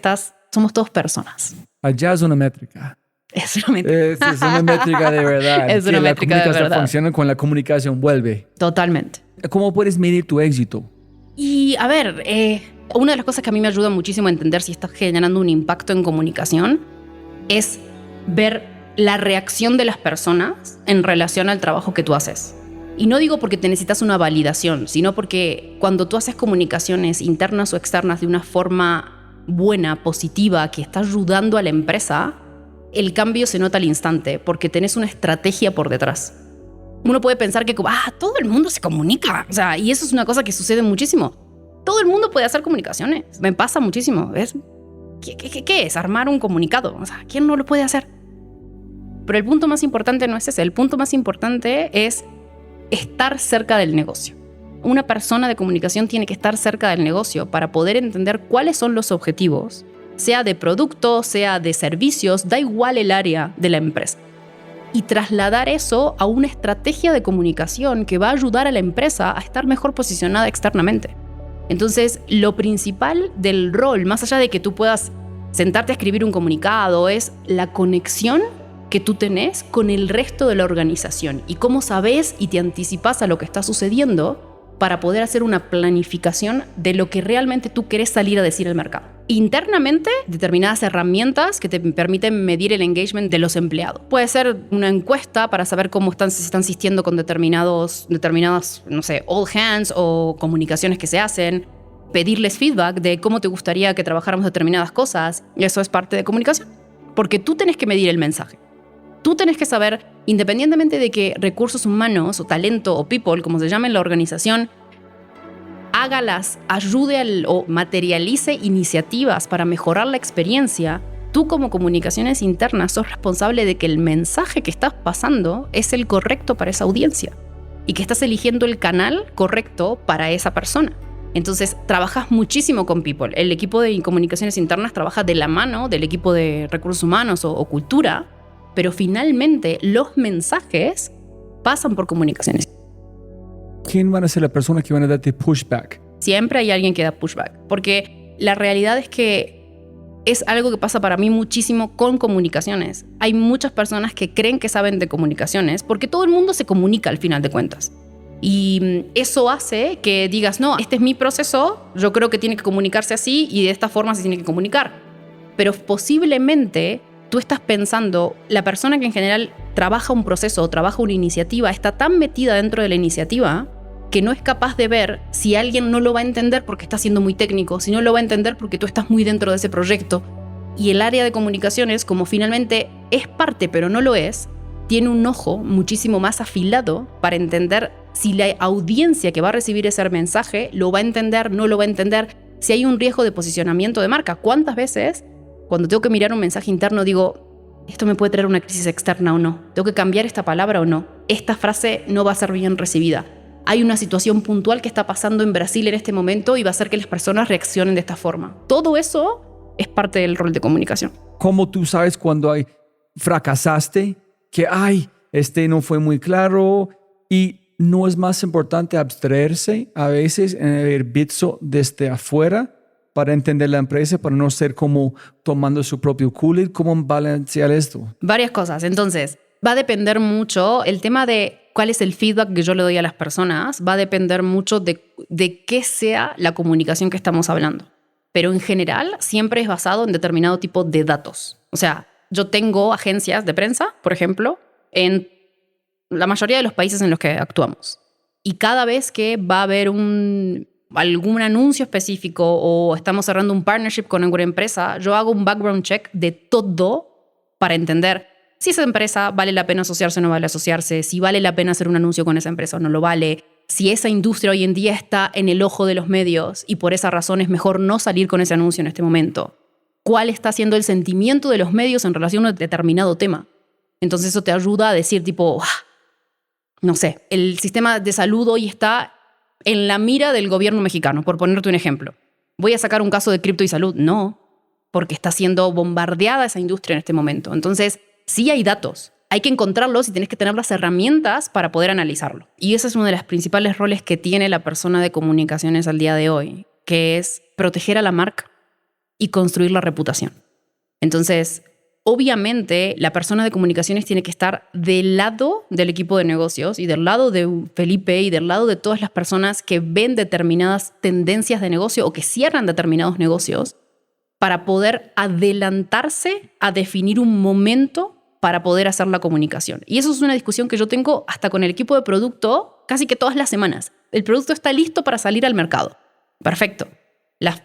somos todos personas. Allá es una métrica. Es una métrica. Es una métrica de verdad. Es una métrica de verdad. Funciona cuando la comunicación vuelve. Totalmente. ¿Cómo puedes medir tu éxito? Y a ver, una de las cosas que a mí me ayuda muchísimo a entender si estás generando un impacto en comunicación es ver la reacción de las personas en relación al trabajo que tú haces. Y no digo porque te necesitas una validación, sino porque cuando tú haces comunicaciones internas o externas de una forma buena, positiva, que está ayudando a la empresa, el cambio se nota al instante porque tenés una estrategia por detrás. Uno puede pensar que todo el mundo se comunica. O sea, y eso es una cosa que sucede muchísimo. Todo el mundo puede hacer comunicaciones. Me pasa muchísimo. ¿Qué es? Armar un comunicado. O sea, ¿quién no lo puede hacer? Pero el punto más importante no es ese. El punto más importante es estar cerca del negocio. Una persona de comunicación tiene que estar cerca del negocio para poder entender cuáles son los objetivos, sea de producto, sea de servicios, da igual el área de la empresa. Y trasladar eso a una estrategia de comunicación que va a ayudar a la empresa a estar mejor posicionada externamente. Entonces, lo principal del rol, más allá de que tú puedas sentarte a escribir un comunicado, es la conexión que tú tenés con el resto de la organización y cómo sabes y te anticipas a lo que está sucediendo para poder hacer una planificación de lo que realmente tú querés salir a decir al mercado. Internamente, determinadas herramientas que te permiten medir el engagement de los empleados. Puede ser una encuesta para saber cómo se están asistiendo con determinadas, no sé, all hands o comunicaciones que se hacen. Pedirles feedback de cómo te gustaría que trabajáramos determinadas cosas. Eso es parte de comunicación. Porque tú tenés que medir el mensaje. Tú tenés que saber, independientemente de que recursos humanos o talento o people, como se llame en la organización, ayude o materialice iniciativas para mejorar la experiencia, tú como comunicaciones internas sos responsable de que el mensaje que estás pasando es el correcto para esa audiencia y que estás eligiendo el canal correcto para esa persona. Entonces, trabajas muchísimo con people. El equipo de comunicaciones internas trabaja de la mano del equipo de recursos humanos o cultura, pero finalmente los mensajes pasan por comunicaciones. ¿Quién van a ser las personas que van a darte pushback? Siempre hay alguien que da pushback, porque la realidad es que es algo que pasa para mí muchísimo con comunicaciones. Hay muchas personas que creen que saben de comunicaciones porque todo el mundo se comunica al final de cuentas. Y eso hace que digas, no, este es mi proceso, yo creo que tiene que comunicarse así y de esta forma se tiene que comunicar. Pero posiblemente tú estás pensando, la persona que en general trabaja un proceso o trabaja una iniciativa está tan metida dentro de la iniciativa que no es capaz de ver si alguien no lo va a entender porque está siendo muy técnico, si no lo va a entender porque tú estás muy dentro de ese proyecto. Y el área de comunicaciones, como finalmente es parte pero no lo es, tiene un ojo muchísimo más afilado para entender si la audiencia que va a recibir ese mensaje lo va a entender, no lo va a entender, si hay un riesgo de posicionamiento de marca. ¿Cuántas veces cuando tengo que mirar un mensaje interno digo, esto me puede traer una crisis externa o no? ¿Tengo que cambiar esta palabra o no? Esta frase no va a ser bien recibida. Hay una situación puntual que está pasando en Brasil en este momento y va a hacer que las personas reaccionen de esta forma. Todo eso es parte del rol de comunicación. ¿Cómo tú sabes cuando fracasaste? Que, no fue muy claro. Y no es más importante abstraerse a veces en el Bitso desde afuera para entender la empresa, para no ser como tomando su propio Kool-Aid. ¿Cómo balancear esto? Varias cosas. Entonces, va a depender mucho el tema de cuál es el feedback que yo le doy a las personas, va a depender mucho de qué sea la comunicación que estamos hablando. Pero en general siempre es basado en determinado tipo de datos. O sea, yo tengo agencias de prensa, por ejemplo, en la mayoría de los países en los que actuamos. Y cada vez que va a haber algún anuncio específico o estamos cerrando un partnership con alguna empresa, yo hago un background check de todo para entender si esa empresa vale la pena asociarse o no vale asociarse, si vale la pena hacer un anuncio con esa empresa o no lo vale, si esa industria hoy en día está en el ojo de los medios y por esa razón es mejor no salir con ese anuncio en este momento. ¿Cuál está siendo el sentimiento de los medios en relación a un determinado tema? Entonces eso te ayuda a decir tipo, no sé, el sistema de salud hoy está en la mira del gobierno mexicano, por ponerte un ejemplo. ¿Voy a sacar un caso de cripto y salud? No, porque está siendo bombardeada esa industria en este momento. Entonces, sí hay datos, hay que encontrarlos y tienes que tener las herramientas para poder analizarlo. Y ese es uno de los principales roles que tiene la persona de comunicaciones al día de hoy, que es proteger a la marca y construir la reputación. Entonces, obviamente, la persona de comunicaciones tiene que estar del lado del equipo de negocios y del lado de Felipe y del lado de todas las personas que ven determinadas tendencias de negocio o que cierran determinados negocios para poder adelantarse a definir un momento para poder hacer la comunicación. Y eso es una discusión que yo tengo hasta con el equipo de producto casi que todas las semanas. El producto está listo para salir al mercado. Perfecto.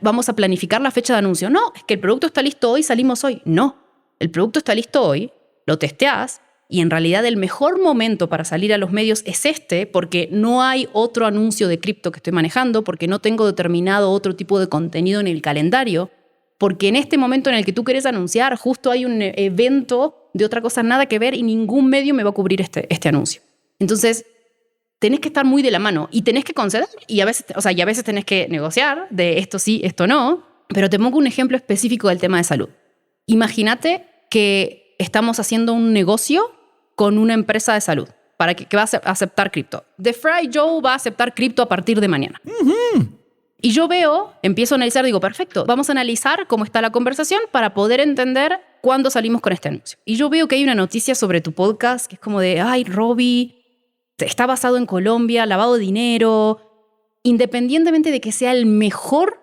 Vamos a planificar la fecha de anuncio. No, es que el producto está listo hoy, salimos hoy. No. El producto está listo hoy, lo testeás y en realidad el mejor momento para salir a los medios es este porque no hay otro anuncio de cripto que estoy manejando, porque no tengo determinado otro tipo de contenido en el calendario, porque en este momento en el que tú quieres anunciar justo hay un evento de otra cosa nada que ver y ningún medio me va a cubrir este anuncio. Entonces, tenés que estar muy de la mano y tenés que conceder y a veces tenés que negociar de esto sí, esto no, pero te pongo un ejemplo específico del tema de salud. Imagínate que estamos haciendo un negocio con una empresa de salud para que va a aceptar cripto. The Fry Joe va a aceptar cripto a partir de mañana. Y yo empiezo a analizar, digo, perfecto, vamos a analizar cómo está la conversación para poder entender cuándo salimos con este anuncio. Y yo veo que hay una noticia sobre tu podcast que es como de, ay, Robbie, está basado en Colombia, lavado de dinero. Independientemente de que sea el mejor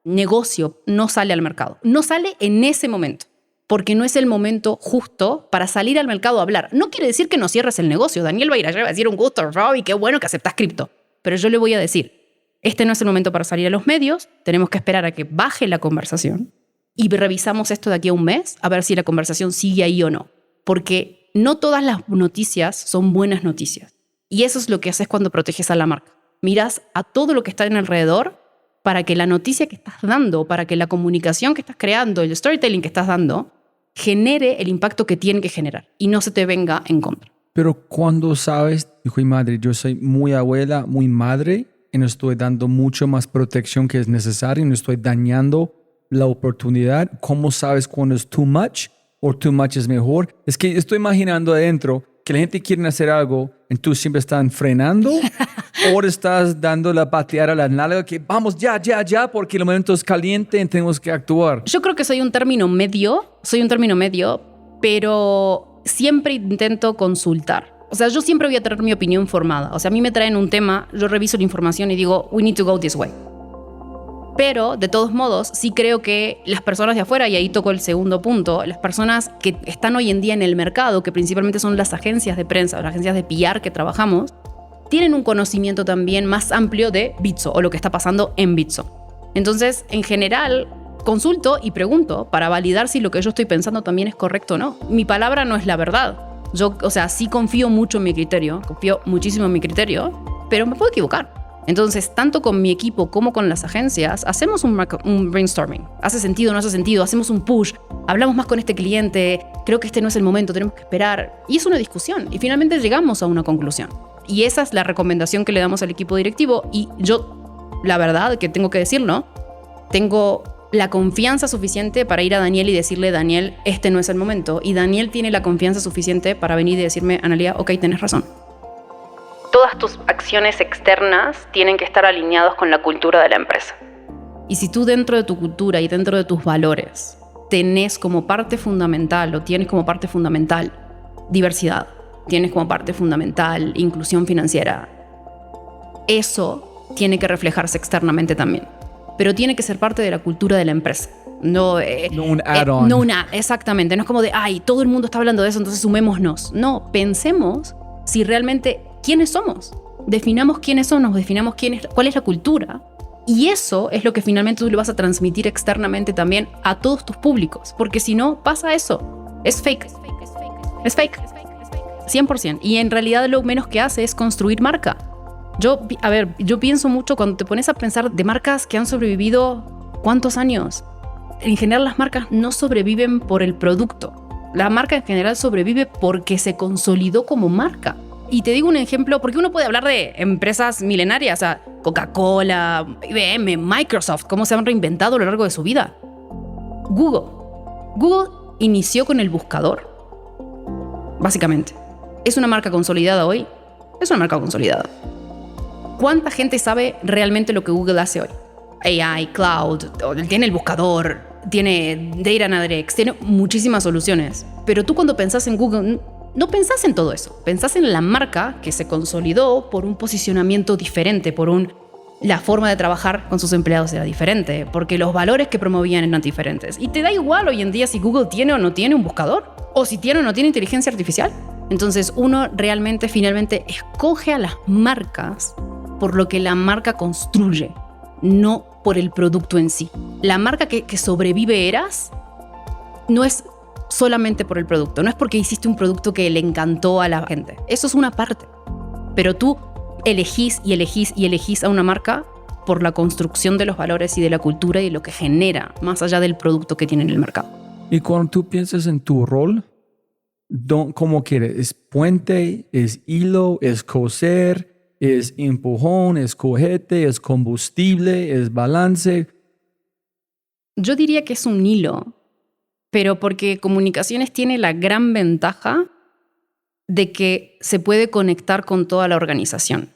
negocio, no sale al mercado. No sale en ese momento, porque no es el momento justo para salir al mercado a hablar. No quiere decir que no cierres el negocio. Daniel va a ir allá y va a decir, un gusto, Robbie, qué bueno que aceptas cripto. Pero yo le voy a decir, este no es el momento para salir a los medios, tenemos que esperar a que baje la conversación y revisamos esto de aquí a un mes a ver si la conversación sigue ahí o no. Porque no todas las noticias son buenas noticias. Y eso es lo que haces cuando proteges a la marca. Miras a todo lo que está en alrededor para que la noticia que estás dando, para que la comunicación que estás creando, el storytelling que estás dando, genere el impacto que tiene que generar y no se te venga en contra. Pero cuando sabes, hijo y madre, yo soy muy abuela, muy madre, y no estoy dando mucho más protección que es necesario, no estoy dañando la oportunidad. ¿Cómo sabes cuando es too much o too much es mejor? Es que estoy imaginando adentro que la gente quiere hacer algo y tú siempre estás frenando o estás dando la patear a la nalga que vamos ya, porque el momento es caliente y tenemos que actuar. Yo creo que soy un término medio, pero siempre intento consultar. O sea, yo siempre voy a tener mi opinión formada. O sea, a mí me traen un tema, yo reviso la información y digo, we need to go this way. Pero, de todos modos, sí creo que las personas de afuera, y ahí toco el segundo punto, las personas que están hoy en día en el mercado, que principalmente son las agencias de prensa, las agencias de PR que trabajamos, tienen un conocimiento también más amplio de Bitso o lo que está pasando en Bitso. Entonces, en general, consulto y pregunto para validar si lo que yo estoy pensando también es correcto o no. Mi palabra no es la verdad. Yo, sí confío mucho en mi criterio, confío muchísimo en mi criterio, pero me puedo equivocar. Entonces, tanto con mi equipo como con las agencias, hacemos un brainstorming. ¿Hace sentido? ¿No hace sentido? Hacemos un push. Hablamos más con este cliente. Creo que este no es el momento. Tenemos que esperar. Y es una discusión. Y finalmente llegamos a una conclusión. Y esa es la recomendación que le damos al equipo directivo. Y yo, la verdad, que tengo que decirlo, tengo la confianza suficiente para ir a Daniel y decirle, Daniel, este no es el momento. Y Daniel tiene la confianza suficiente para venir y decirme, Analía, ok, tenés razón. Todas tus acciones externas tienen que estar alineadas con la cultura de la empresa. Y si tú dentro de tu cultura y dentro de tus valores tenés como parte fundamental o tienes como parte fundamental diversidad, tienes como parte fundamental inclusión financiera, eso tiene que reflejarse externamente también. Pero tiene que ser parte de la cultura de la empresa. No un add-on. Exactamente. No es como de, ay, todo el mundo está hablando de eso, entonces sumémonos. No, pensemos si realmente quiénes somos. Definamos quiénes somos, definamos cuál es la cultura. Y eso es lo que finalmente tú le vas a transmitir externamente también a todos tus públicos. Porque si no, pasa eso. Es fake. Es fake. 100%. Y en realidad lo menos que hace es construir marca. Yo pienso mucho cuando te pones a pensar de marcas que han sobrevivido ¿cuántos años? En general las marcas no sobreviven por el producto. La marca en general sobrevive porque se consolidó como marca. Y te digo un ejemplo, porque uno puede hablar de empresas milenarias, o sea, Coca-Cola, IBM, Microsoft, cómo se han reinventado a lo largo de su vida. Google inició con el buscador, básicamente. ¿Es una marca consolidada hoy? Es una marca consolidada. ¿Cuánta gente sabe realmente lo que Google hace hoy? AI, Cloud, tiene el buscador, tiene Data Analytics, tiene muchísimas soluciones. Pero tú cuando pensás en Google, no pensás en todo eso. Pensás en la marca que se consolidó por un posicionamiento diferente, la forma de trabajar con sus empleados era diferente, porque los valores que promovían eran diferentes. Y te da igual hoy en día si Google tiene o no tiene un buscador, o si tiene o no tiene inteligencia artificial. Entonces uno realmente finalmente escoge a las marcas por lo que la marca construye, no por el producto en sí. La marca que sobrevive eras no es solamente por el producto, no es porque hiciste un producto que le encantó a la gente. Eso es una parte. Pero tú elegís a una marca por la construcción de los valores y de la cultura y de lo que genera, más allá del producto que tiene en el mercado. Y cuando tú piensas en tu rol, ¿cómo quieres? ¿Es puente? ¿Es hilo? ¿Es coser? ¿Es empujón? ¿Es cojete? ¿Es combustible? ¿Es balance? Yo diría que es un hilo, pero porque comunicaciones tiene la gran ventaja de que se puede conectar con toda la organización.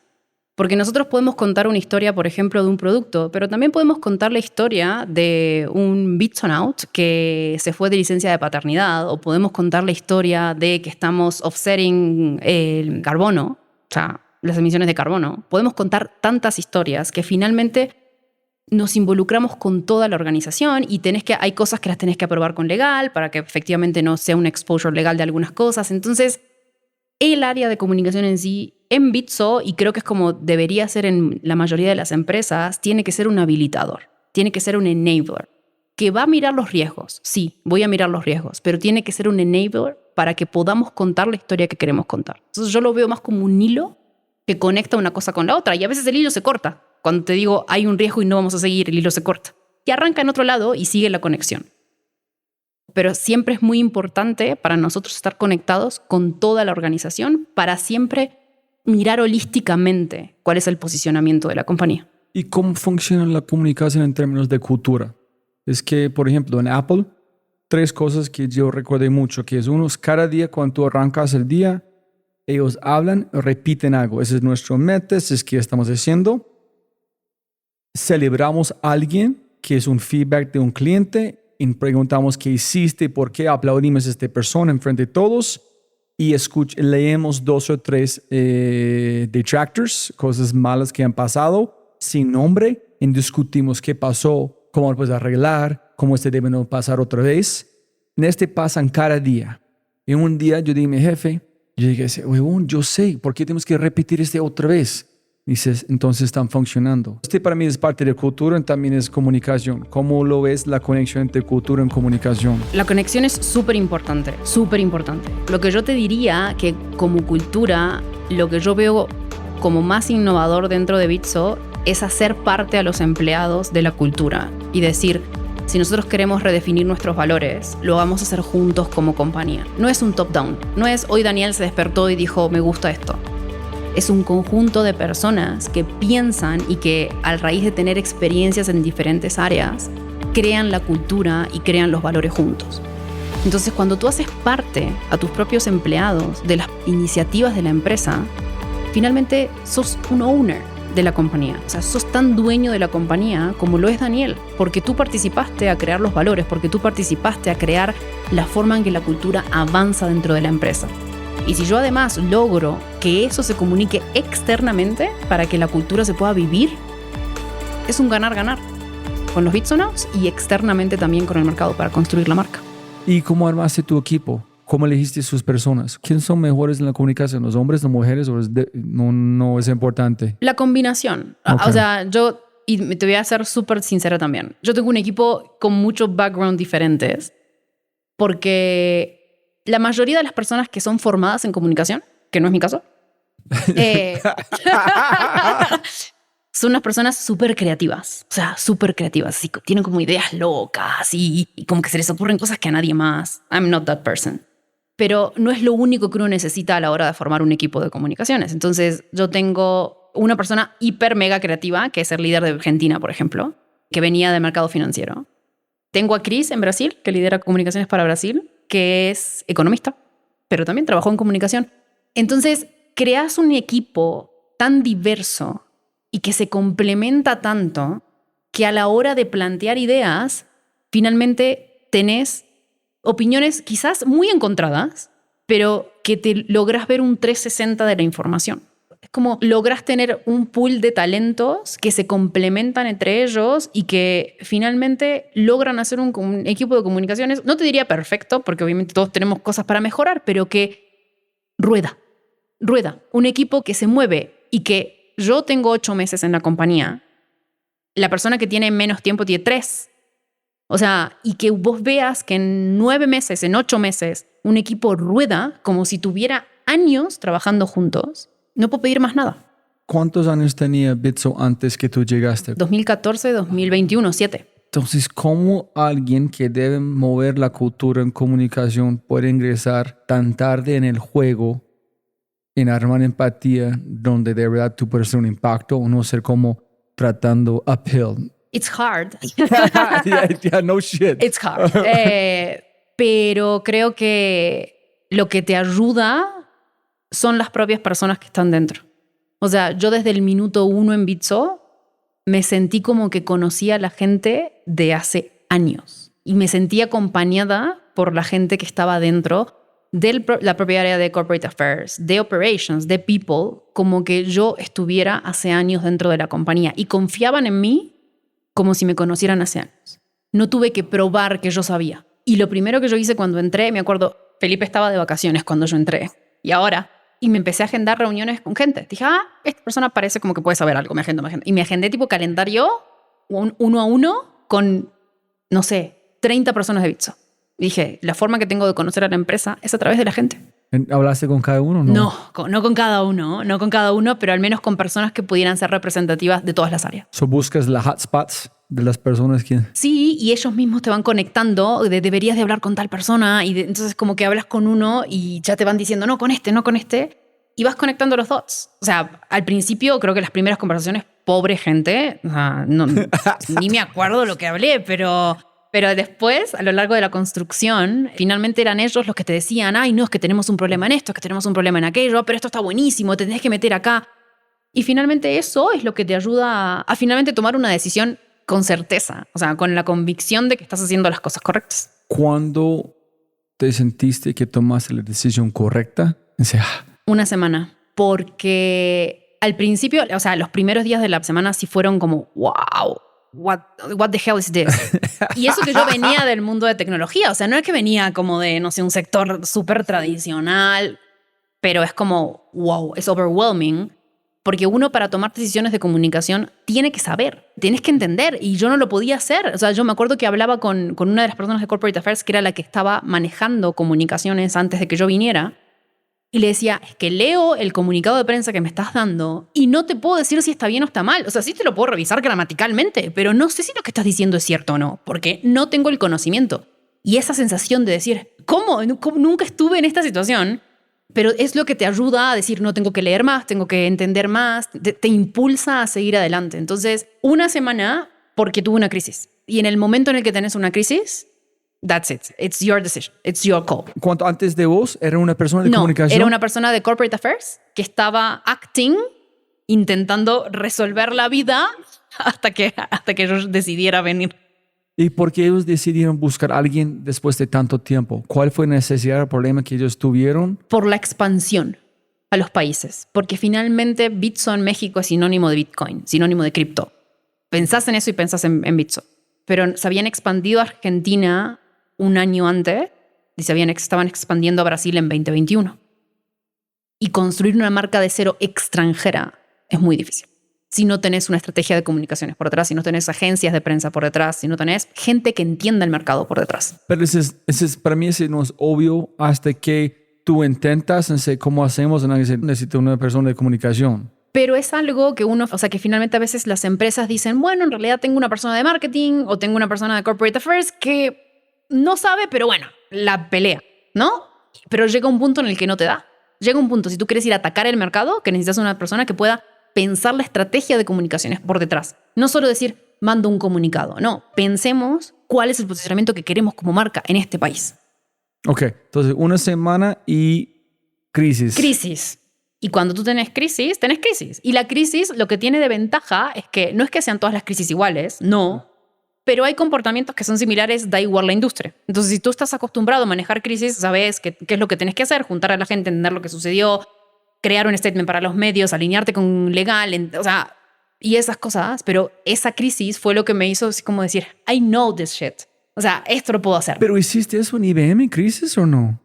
Porque nosotros podemos contar una historia, por ejemplo, de un producto, pero también podemos contar la historia de un Bitsonaut que se fue de licencia de paternidad, o podemos contar la historia de que estamos offsetting el carbono, o sea, las emisiones de carbono. Podemos contar tantas historias que finalmente nos involucramos con toda la organización y hay cosas que las tenés que aprobar con legal para que efectivamente no sea un exposure legal de algunas cosas. Entonces, el área de comunicación en sí, en Bitso, y creo que es como debería ser en la mayoría de las empresas, tiene que ser un habilitador, tiene que ser un enabler, que va a mirar los riesgos. Sí, voy a mirar los riesgos, pero tiene que ser un enabler para que podamos contar la historia que queremos contar. Entonces yo lo veo más como un hilo que conecta una cosa con la otra, y a veces el hilo se corta. Cuando te digo hay un riesgo y no vamos a seguir, el hilo se corta. Y arranca en otro lado y sigue la conexión. Pero siempre es muy importante para nosotros estar conectados con toda la organización para siempre mirar holísticamente cuál es el posicionamiento de la compañía. ¿Y cómo funciona la comunicación en términos de cultura? Es que, por ejemplo, en Apple, 3 cosas que yo recuerdo mucho, que es uno, cada día cuando tú arrancas el día, ellos hablan, repiten algo. Ese es nuestro meta, ese es que estamos haciendo. Celebramos a alguien, que es un feedback de un cliente, y preguntamos qué hiciste, por qué aplaudimos a esta persona en frente de todos, y leemos 2 o 3 detractors, cosas malas que han pasado, sin nombre, y discutimos qué pasó, cómo lo puedes arreglar, cómo debe no pasar otra vez. En pasan cada día. Y un día yo dije a mi jefe, yo dije, huevón, yo sé, ¿por qué tenemos que repetir otra vez? Dices, entonces están funcionando. Para mí es parte de cultura y también es comunicación. ¿Cómo lo ves la conexión entre cultura y comunicación? La conexión es súper importante, súper importante. Lo que yo te diría que como cultura, lo que yo veo como más innovador dentro de Bitso es hacer parte a los empleados de la cultura y decir, si nosotros queremos redefinir nuestros valores, lo vamos a hacer juntos como compañía. No es un top-down, no es hoy Daniel se despertó y dijo, me gusta esto. Es un conjunto de personas que piensan y que a raíz de tener experiencias en diferentes áreas, crean la cultura y crean los valores juntos. Entonces, cuando tú haces parte a tus propios empleados de las iniciativas de la empresa, finalmente sos un owner de la compañía. O sea, sos tan dueño de la compañía como lo es Daniel, porque tú participaste a crear los valores, porque tú participaste a crear la forma en que la cultura avanza dentro de la empresa. Y si yo además logro que eso se comunique externamente para que la cultura se pueda vivir, es un ganar-ganar con los Bitsonauts y externamente también con el mercado para construir la marca. ¿Y cómo armaste tu equipo? ¿Cómo elegiste sus personas? ¿Quién son mejores en la comunicación? ¿Los hombres, las mujeres? ¿O no es importante? La combinación. Okay. O sea, y te voy a ser súper sincera también. Yo tengo un equipo con muchos backgrounds diferentes porque la mayoría de las personas que son formadas en comunicación, que no es mi caso, son unas personas súper creativas. O sea, súper creativas. Así, tienen como ideas locas y como que se les ocurren cosas que a nadie más. I'm not that person. Pero no es lo único que uno necesita a la hora de formar un equipo de comunicaciones. Entonces, yo tengo una persona hiper mega creativa, que es el líder de Argentina, por ejemplo, que venía del mercado financiero. Tengo a Cris en Brasil, que lidera comunicaciones para Brasil, que es economista, pero también trabajó en comunicación. Entonces, creas un equipo tan diverso y que se complementa tanto que a la hora de plantear ideas, finalmente tenés opiniones quizás muy encontradas, pero que te logras ver un 360 de la información. Es como logras tener un pool de talentos que se complementan entre ellos y que finalmente logran hacer un equipo de comunicaciones, no te diría perfecto, porque obviamente todos tenemos cosas para mejorar, pero que rueda. Un equipo que se mueve y que yo tengo 8 meses en la compañía, la persona que tiene menos tiempo tiene 3. O sea, y que vos veas que en 9 meses, en 8 meses, un equipo rueda como si tuviera años trabajando juntos, no puedo pedir más nada. ¿Cuántos años tenía Bitso antes que tú llegaste? 2014, 2021, 7. Entonces, ¿cómo alguien que debe mover la cultura en comunicación puede ingresar tan tarde en el juego, en armar empatía, donde de verdad tú puedes hacer un impacto o no ser como tratando uphill? It's hard. Yeah, no shit. It's hard. Pero creo que lo que te ayuda son las propias personas que están dentro. O sea, yo desde el minuto 1 en Bitso me sentí como que conocía a la gente de hace años y me sentí acompañada por la gente que estaba dentro de la propia área de Corporate Affairs, de Operations, de People, como que yo estuviera hace años dentro de la compañía y confiaban en mí como si me conocieran hace años. No tuve que probar que yo sabía. Y lo primero que yo hice cuando entré, me acuerdo, Felipe estaba de vacaciones cuando yo entré. Y me empecé a agendar reuniones con gente. Dije, esta persona parece como que puede saber algo. Me agendo. Y me agendé tipo calendario, 1 a 1, con, no sé, 30 personas de Bitso. Dije, la forma que tengo de conocer a la empresa es a través de la gente. ¿Hablaste con cada uno? No con cada uno, pero al menos con personas que pudieran ser representativas de todas las áreas. ¿Buscas las hotspots de las personas que...? Sí, y ellos mismos te van conectando, deberías de hablar con tal persona, y entonces como que hablas con uno y ya te van diciendo, no con este, y vas conectando los dots. O sea, al principio creo que las primeras conversaciones, pobre gente, o sea, ni me acuerdo lo que hablé, pero después, a lo largo de la construcción, finalmente eran ellos los que te decían, no, es que tenemos un problema en esto, es que tenemos un problema en aquello, pero esto está buenísimo, te tenés que meter acá. Y finalmente eso es lo que te ayuda a finalmente tomar una decisión con certeza, o sea, con la convicción de que estás haciendo las cosas correctas. ¿Cuándo te sentiste que tomaste la decisión correcta? Una semana, porque al principio, o sea, los primeros días de la semana sí fueron como, wow, what the hell is this? Y eso que yo venía del mundo de tecnología, o sea, no es que venía como de, no sé, un sector súper tradicional, pero es como, wow, es overwhelming. Porque uno para tomar decisiones de comunicación tiene que saber, tienes que entender, y yo no lo podía hacer. O sea, yo me acuerdo que hablaba con una de las personas de Corporate Affairs, que era la que estaba manejando comunicaciones antes de que yo viniera, y le decía, es que leo el comunicado de prensa que me estás dando y no te puedo decir si está bien o está mal. O sea, sí te lo puedo revisar gramaticalmente, pero no sé si lo que estás diciendo es cierto o no, porque no tengo el conocimiento. Y esa sensación de decir, ¿cómo? Nunca estuve en esta situación. Pero es lo que te ayuda a decir, no, tengo que leer más, tengo que entender más, te impulsa a seguir adelante. Entonces, una semana porque tuve una crisis. Y en el momento en el que tenés una crisis, that's it. It's your decision. It's your call. ¿Cuánto antes de vos era una persona de comunicación? Era una persona de Corporate Affairs que estaba acting, intentando resolver la vida hasta que yo decidiera venir. ¿Y por qué ellos decidieron buscar a alguien después de tanto tiempo? ¿Cuál fue la necesidad, el problema que ellos tuvieron? Por la expansión a los países. Porque finalmente Bitso en México es sinónimo de Bitcoin, sinónimo de cripto. Pensás en eso y pensás en Bitso. Pero se habían expandido a Argentina un año antes y estaban expandiendo a Brasil en 2021. Y construir una marca de cero extranjera es muy difícil. si no tenés una estrategia de comunicaciones por detrás, si no tenés agencias de prensa por detrás, si no tenés gente que entienda el mercado por detrás. Pero para mí ese no es obvio hasta que tú intentas, no sé cómo hacemos, necesito una persona de comunicación. Pero es algo que que finalmente a veces las empresas dicen, bueno, en realidad tengo una persona de marketing o tengo una persona de corporate affairs que no sabe, pero bueno, la pelea, ¿no? Pero llega un punto en el que no te da. Llega un punto, si tú quieres ir a atacar el mercado, que necesitas una persona que pueda pensar la estrategia de comunicaciones por detrás. No solo decir, mando un comunicado. No, pensemos cuál es el posicionamiento que queremos como marca en este país. Ok, entonces una semana y crisis. Crisis. Y cuando tú tenés crisis, tenés crisis. Y la crisis lo que tiene de ventaja es que no es que sean todas las crisis iguales, no, pero hay comportamientos que son similares, da igual la industria. Entonces, si tú estás acostumbrado a manejar crisis, sabes qué es lo que tenés que hacer, juntar a la gente, entender lo que sucedió, crear un statement para los medios, alinearte con legal, y esas cosas. Pero esa crisis fue lo que me hizo así como decir, I know this shit. O sea, esto lo puedo hacer. ¿Pero hiciste eso en IBM, crisis o no?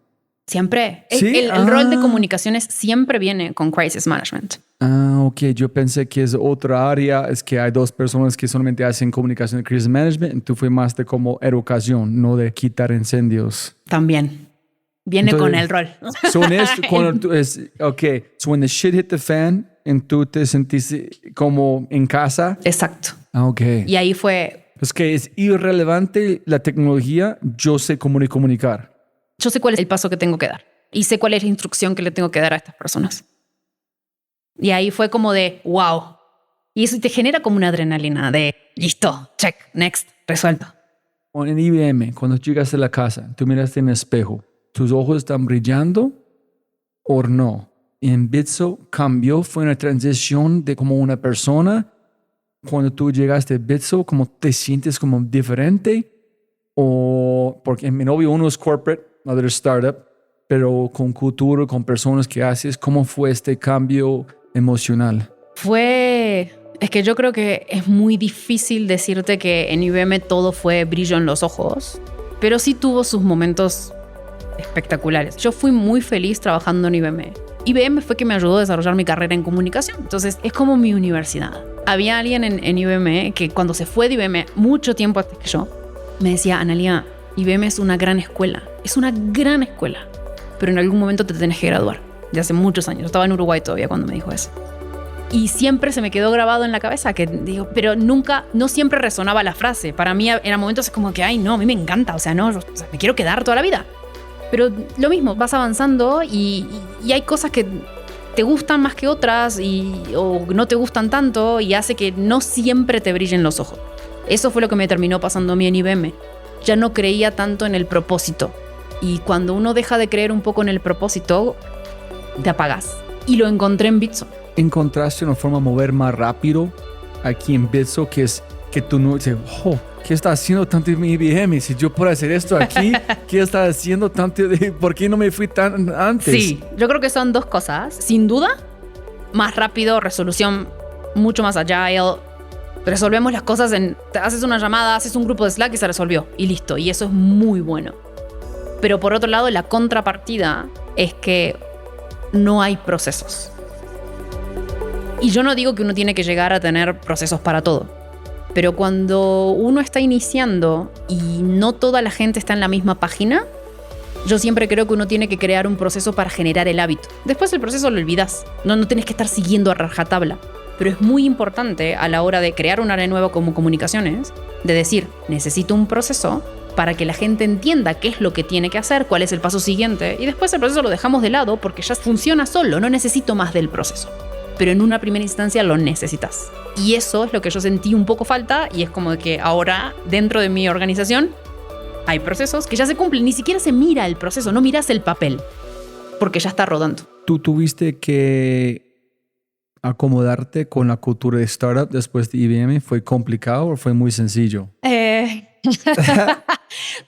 Siempre. ¿Sí? El rol de comunicaciones siempre viene con crisis management. Ok. Yo pensé que es otra área, es que hay dos personas que solamente hacen comunicación de crisis management y tú fue más de como educación, no de quitar incendios. También. Viene Entonces, con el rol. So when the shit hit the fan, tú te sentiste como en casa. Exacto. Ok. Y ahí fue... Es que es irrelevante la tecnología, yo sé cómo comunicar. Yo sé cuál es el paso que tengo que dar. Y sé cuál es la instrucción que le tengo que dar a estas personas. Y ahí fue como de, wow. Y eso te genera como una adrenalina de, listo, check, next, resuelto. En IBM, cuando llegas a la casa, tú miraste en el espejo, ¿tus ojos están brillando o no? Y en Bitso cambió, fue una transición de como una persona. Cuando tú llegaste a Bitso, ¿cómo te sientes como diferente? O porque en mi novio uno es corporate, otro es startup, pero con cultura, con personas que haces, ¿cómo fue este cambio emocional? Es que yo creo que es muy difícil decirte que en IBM todo fue brillo en los ojos, pero sí tuvo sus momentos espectaculares. Yo fui muy feliz trabajando en IBM. IBM fue que me ayudó a desarrollar mi carrera en comunicación, entonces es como mi universidad. Había alguien en IBM que cuando se fue de IBM mucho tiempo antes que yo, me decía, Analia, IBM es una gran escuela, pero en algún momento te tenés que graduar. Ya hace muchos años, yo estaba en Uruguay todavía cuando me dijo eso. Y siempre se me quedó grabado en la cabeza que digo, pero no siempre resonaba la frase. Para mí eran momentos como que, ay no, a mí me encanta, me quiero quedar toda la vida. Pero lo mismo, vas avanzando y hay cosas que te gustan más que otras o no te gustan tanto y hace que no siempre te brillen los ojos. Eso fue lo que me terminó pasando a mí en IBM. Ya no creía tanto en el propósito. Y cuando uno deja de creer un poco en el propósito, te apagas. Y lo encontré en Bitso. ¿Encontraste una forma de mover más rápido aquí en Bitso que es que tú no dices, ¿qué está haciendo tanto en mi IBM? Si yo puedo hacer esto aquí, ¿qué está haciendo tanto? ¿Por qué no me fui tan antes? Sí, yo creo que son dos cosas. Sin duda, más rápido, resolución mucho más agile. Resolvemos las cosas haces una llamada, haces un grupo de Slack y se resolvió. Y listo. Y eso es muy bueno. Pero por otro lado, la contrapartida es que no hay procesos. Y yo no digo que uno tiene que llegar a tener procesos para todo. Pero cuando uno está iniciando y no toda la gente está en la misma página, yo siempre creo que uno tiene que crear un proceso para generar el hábito. Después el proceso lo olvidas. No tienes que estar siguiendo a rajatabla. Pero es muy importante a la hora de crear un área nueva como comunicaciones, de decir, necesito un proceso para que la gente entienda qué es lo que tiene que hacer, cuál es el paso siguiente, y después el proceso lo dejamos de lado porque ya funciona solo, no necesito más del proceso. Pero en una primera instancia lo necesitas. Y eso es lo que yo sentí un poco falta, y es como que ahora dentro de mi organización hay procesos que ya se cumplen, ni siquiera se mira el proceso, no miras el papel, porque ya está rodando. ¿Tú tuviste que acomodarte con la cultura de startup después de IBM? ¿Fue complicado o fue muy sencillo?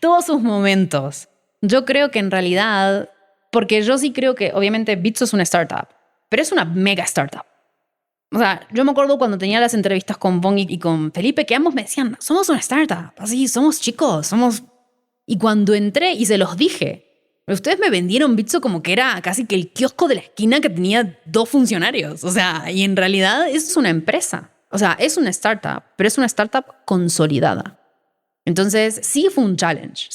Tuvo sus momentos. Yo creo que en realidad, porque yo sí creo que obviamente Bitso es una startup, pero es una mega startup. O sea, yo me acuerdo cuando tenía las entrevistas con Von y con Felipe, que ambos me decían, somos una startup, así, somos chicos, somos... Y cuando entré y se los dije, Ustedes me vendieron Bitso como que era casi que el kiosco de la esquina que tenía 2 funcionarios. O sea, y en realidad eso es una empresa. O sea, es una startup, pero es una startup consolidada. Entonces, sí fue un challenge.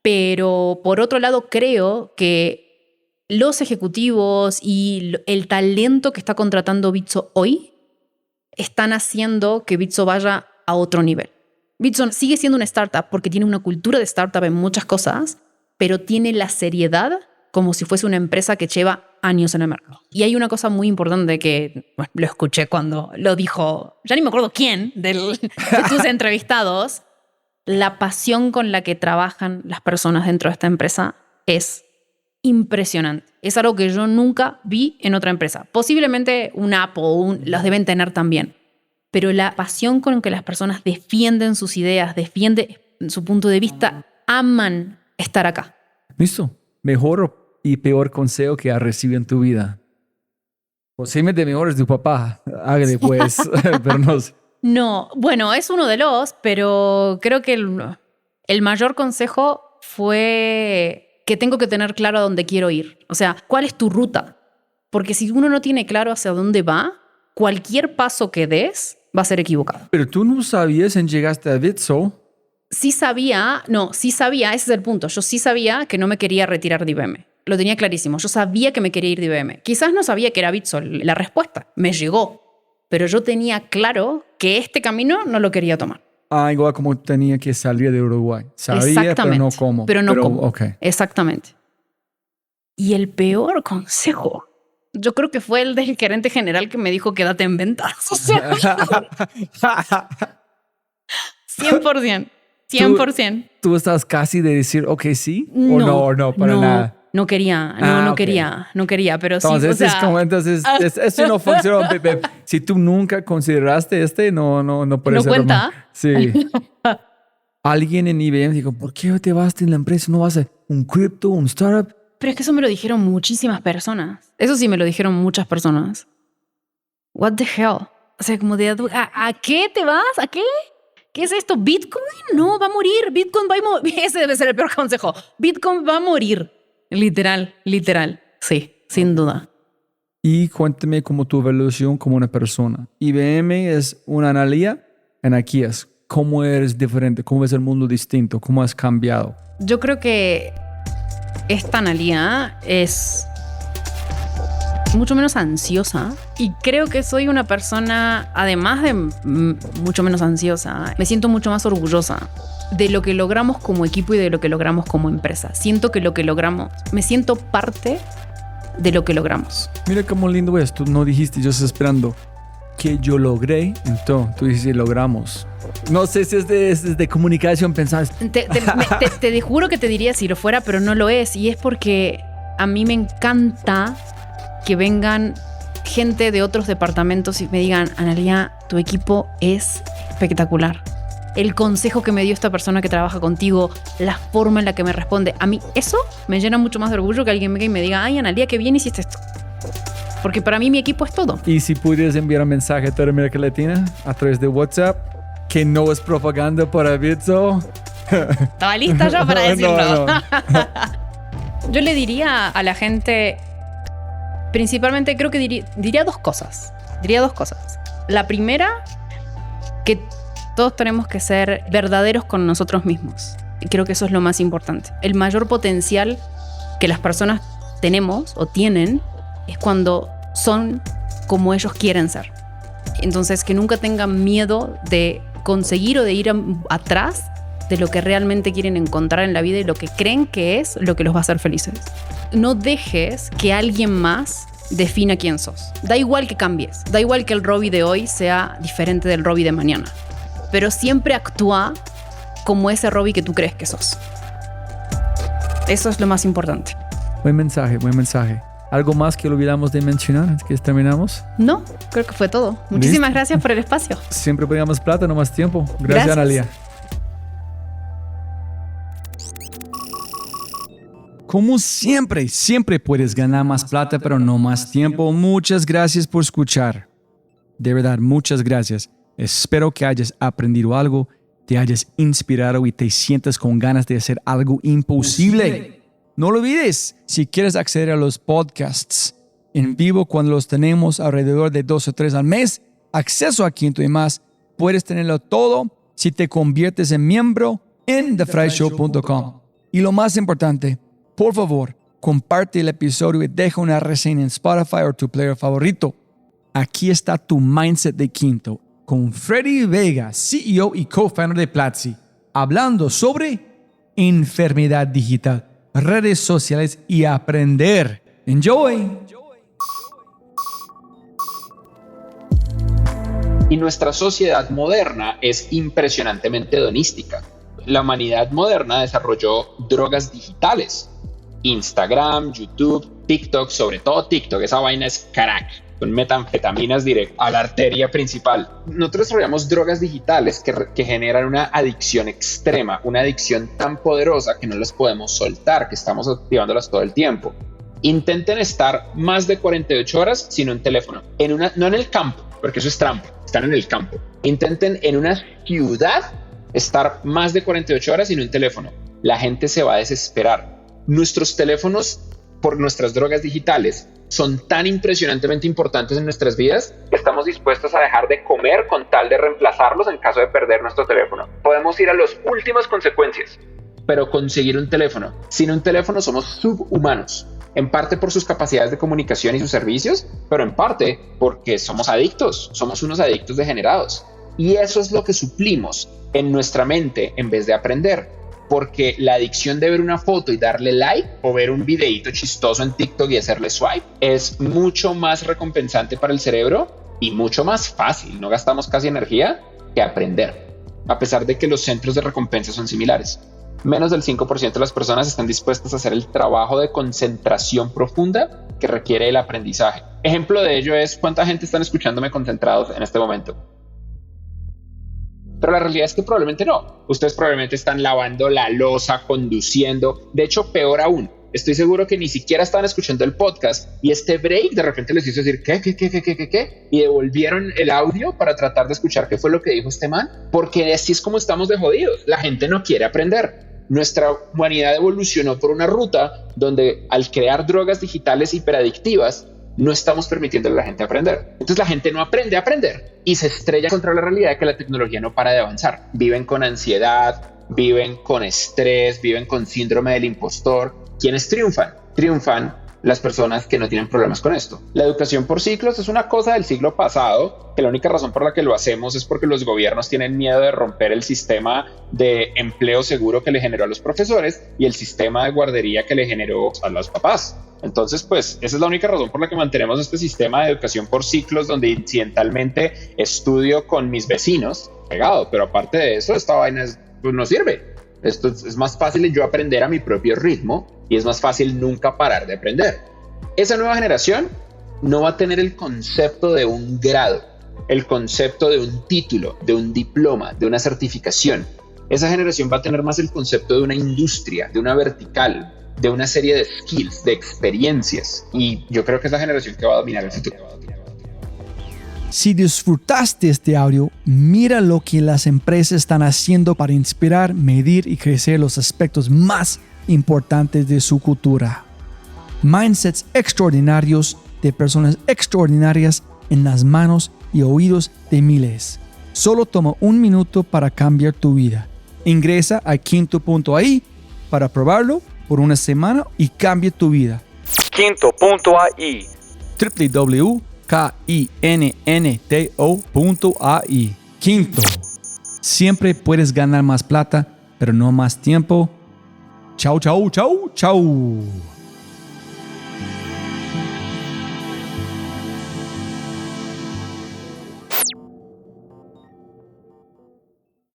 Pero por otro lado, creo que los ejecutivos y el talento que está contratando Bitso hoy están haciendo que Bitso vaya a otro nivel. Bitso sigue siendo una startup porque tiene una cultura de startup en muchas cosas, pero tiene la seriedad como si fuese una empresa que lleva años en el mercado. Y hay una cosa muy importante que lo escuché cuando lo dijo, ya ni me acuerdo quién, de tus entrevistados. La pasión con la que trabajan las personas dentro de esta empresa es impresionante. Es algo que yo nunca vi en otra empresa. Posiblemente un Apple las deben tener también. Pero la pasión con que las personas defienden sus ideas, defienden su punto de vista, aman estar acá. Listo. Mejor y peor consejo que has recibido en tu vida. Posiblemente mejor es tu papá. Hágale pues. Pero no sé. No, bueno, es uno de los, pero creo que el mayor consejo fue que tengo que tener claro a dónde quiero ir. O sea, ¿cuál es tu ruta? Porque si uno no tiene claro hacia dónde va, cualquier paso que des va a ser equivocado. Pero tú no sabías en llegaste a Bitso. Sí sabía, ese es el punto. Yo sí sabía que no me quería retirar de IBM. Lo tenía clarísimo. Yo sabía que me quería ir de IBM. Quizás no sabía que era Bitso la respuesta. Me llegó. Pero yo tenía claro que este camino no lo quería tomar. Igual como tenía que salir de Uruguay. Sabía, pero no cómo. Pero no cómo. Okay. Exactamente. Y el peor consejo, yo creo que fue el del gerente general que me dijo quédate en ventas. O sea, 100%. 100%. ¿Tú estás casi de decir, ok, sí? No, para nada. No quería, no quería, pero entonces, sí. Entonces, eso no funcionó. Si tú nunca consideraste no puede ser. ¿No cuenta? Sí. Alguien en IBM dijo, ¿por qué te vas de la empresa? ¿No vas a un cripto, un startup? Pero es que eso me lo dijeron muchísimas personas. Eso sí me lo dijeron muchas personas. What the hell? O sea, como de, ¿a qué te vas? ¿A qué? ¿Qué es esto? ¿Bitcoin? No, va a morir. Bitcoin va a morir. Ese debe ser el peor consejo. Bitcoin va a morir. Literal. Sí, sin duda. Y cuéntame cómo tu evolución como una persona. IBM es una analía en aquí es. ¿Cómo eres diferente? ¿Cómo ves el mundo distinto? ¿Cómo has cambiado? Yo creo que esta Analía es mucho menos ansiosa y creo que soy una persona, además de mucho menos ansiosa, me siento mucho más orgullosa de lo que logramos como equipo y de lo que logramos como empresa. Siento que lo que logramos, me siento parte de lo que logramos. Mira cómo lindo es. Tú no dijiste, yo estoy esperando que yo logré, entonces tú dices, logramos. No sé si es de comunicación, pensar. Te juro que te diría si lo fuera, pero no lo es. Y es porque a mí me encanta que vengan gente de otros departamentos y me digan, Analía, tu equipo es espectacular. El consejo que me dio esta persona que trabaja contigo, la forma en la que me responde, a mí eso me llena mucho más de orgullo que alguien venga y me diga, ay, Analía, qué bien hiciste esto. Porque para mí mi equipo es todo. Y si pudieras enviar un mensaje a toda América Latina a través de WhatsApp, que no es propaganda para Bitso. Estaba lista ya para decirlo. No. Yo le diría a la gente, principalmente creo que diría dos cosas. La primera, que todos tenemos que ser verdaderos con nosotros mismos. Y creo que eso es lo más importante. El mayor potencial que las personas tenemos o tienen es cuando son como ellos quieren ser. Entonces, que nunca tengan miedo de conseguir o de ir atrás de lo que realmente quieren encontrar en la vida y lo que creen que es lo que los va a hacer felices. No dejes que alguien más defina quién sos. Da igual que cambies, da igual que el Robbie de hoy sea diferente del Robbie de mañana, pero siempre actúa como ese Robbie que tú crees que sos. Eso es lo más importante. Buen mensaje. ¿Algo más que olvidamos de mencionar antes que terminamos? No, creo que fue todo. Muchísimas gracias por el espacio. Siempre pegamos plata, no más tiempo. Gracias. Analía. Como siempre puedes ganar más plata, pero no más tiempo. Muchas gracias por escuchar. De verdad, muchas gracias. Espero que hayas aprendido algo, te hayas inspirado y te sientas con ganas de hacer algo imposible. No lo olvides, si quieres acceder a los podcasts en vivo cuando los tenemos alrededor de 2 o 3 al mes, acceso a Quinto y más, puedes tenerlo todo si te conviertes en miembro en thefryshow.com. Y lo más importante, por favor, comparte el episodio y deja una reseña en Spotify o tu player favorito. Aquí está tu Mindset de Quinto con Freddy Vega, CEO y co-founder de Platzi, hablando sobre enfermedad digital, redes sociales y aprender. Enjoy. Y nuestra sociedad moderna es impresionantemente hedonística. La humanidad moderna desarrolló drogas digitales. Instagram, YouTube, TikTok, sobre todo TikTok, esa vaina es crack, con metanfetaminas directo a la arteria principal. Nosotros desarrollamos drogas digitales que generan una adicción extrema, una adicción tan poderosa que no las podemos soltar, que estamos activándolas todo el tiempo. Intenten estar más de 48 horas sin un teléfono, no en el campo, porque eso es trampa, están en el campo. Intenten en una ciudad estar más de 48 horas sin un teléfono. La gente se va a desesperar. Nuestros teléfonos, por nuestras drogas digitales, son tan impresionantemente importantes en nuestras vidas que estamos dispuestos a dejar de comer con tal de reemplazarlos en caso de perder nuestro teléfono. Podemos ir a las últimas consecuencias, pero conseguir un teléfono. Sin un teléfono somos subhumanos, en parte por sus capacidades de comunicación y sus servicios, pero en parte porque somos adictos, somos unos adictos degenerados. Y eso es lo que suplimos en nuestra mente en vez de aprender. Porque la adicción de ver una foto y darle like o ver un videíto chistoso en TikTok y hacerle swipe es mucho más recompensante para el cerebro y mucho más fácil. No gastamos casi energía que aprender, a pesar de que los centros de recompensa son similares. Menos del 5% de las personas están dispuestas a hacer el trabajo de concentración profunda que requiere el aprendizaje. Ejemplo de ello es cuánta gente están escuchándome concentrados en este momento. Pero la realidad es que probablemente no. Ustedes probablemente están lavando la loza, conduciendo. De hecho, peor aún, estoy seguro que ni siquiera estaban escuchando el podcast y este break de repente les hizo decir ¿qué? Y devolvieron el audio para tratar de escuchar qué fue lo que dijo este man. Porque así es como estamos de jodidos. La gente no quiere aprender. Nuestra humanidad evolucionó por una ruta donde al crear drogas digitales hiperadictivas, no estamos permitiéndole a la gente aprender. Entonces la gente no aprende a aprender y se estrella contra la realidad de que la tecnología no para de avanzar. Viven con ansiedad, viven con estrés, viven con síndrome del impostor. ¿Quiénes triunfan? Triunfan las personas que no tienen problemas con esto. La educación por ciclos es una cosa del siglo pasado, que la única razón por la que lo hacemos es porque los gobiernos tienen miedo de romper el sistema de empleo seguro que le generó a los profesores y el sistema de guardería que le generó a los papás. Entonces, pues, esa es la única razón por la que mantenemos este sistema de educación por ciclos donde incidentalmente estudio con mis vecinos pegado, pero aparte de eso, esta vaina pues, no sirve. Esto es más fácil yo aprender a mi propio ritmo y es más fácil nunca parar de aprender. Esa nueva generación no va a tener el concepto de un grado, el concepto de un título, de un diploma, de una certificación. Esa generación va a tener más el concepto de una industria, de una vertical, de una serie de skills, de experiencias. Y yo creo que es la generación que va a dominar el futuro. Si disfrutaste este audio, mira lo que las empresas están haciendo para inspirar, medir y crecer los aspectos más importantes de su cultura. Mindsets extraordinarios de personas extraordinarias en las manos y oídos de miles. Solo toma 1 minuto para cambiar tu vida. Ingresa a quinto.ai para probarlo por una semana y cambie tu vida. Quinto.ai www.kinnto.ai. Quinto. Siempre puedes ganar más plata, pero no más tiempo. Chau, chau, chau, chau.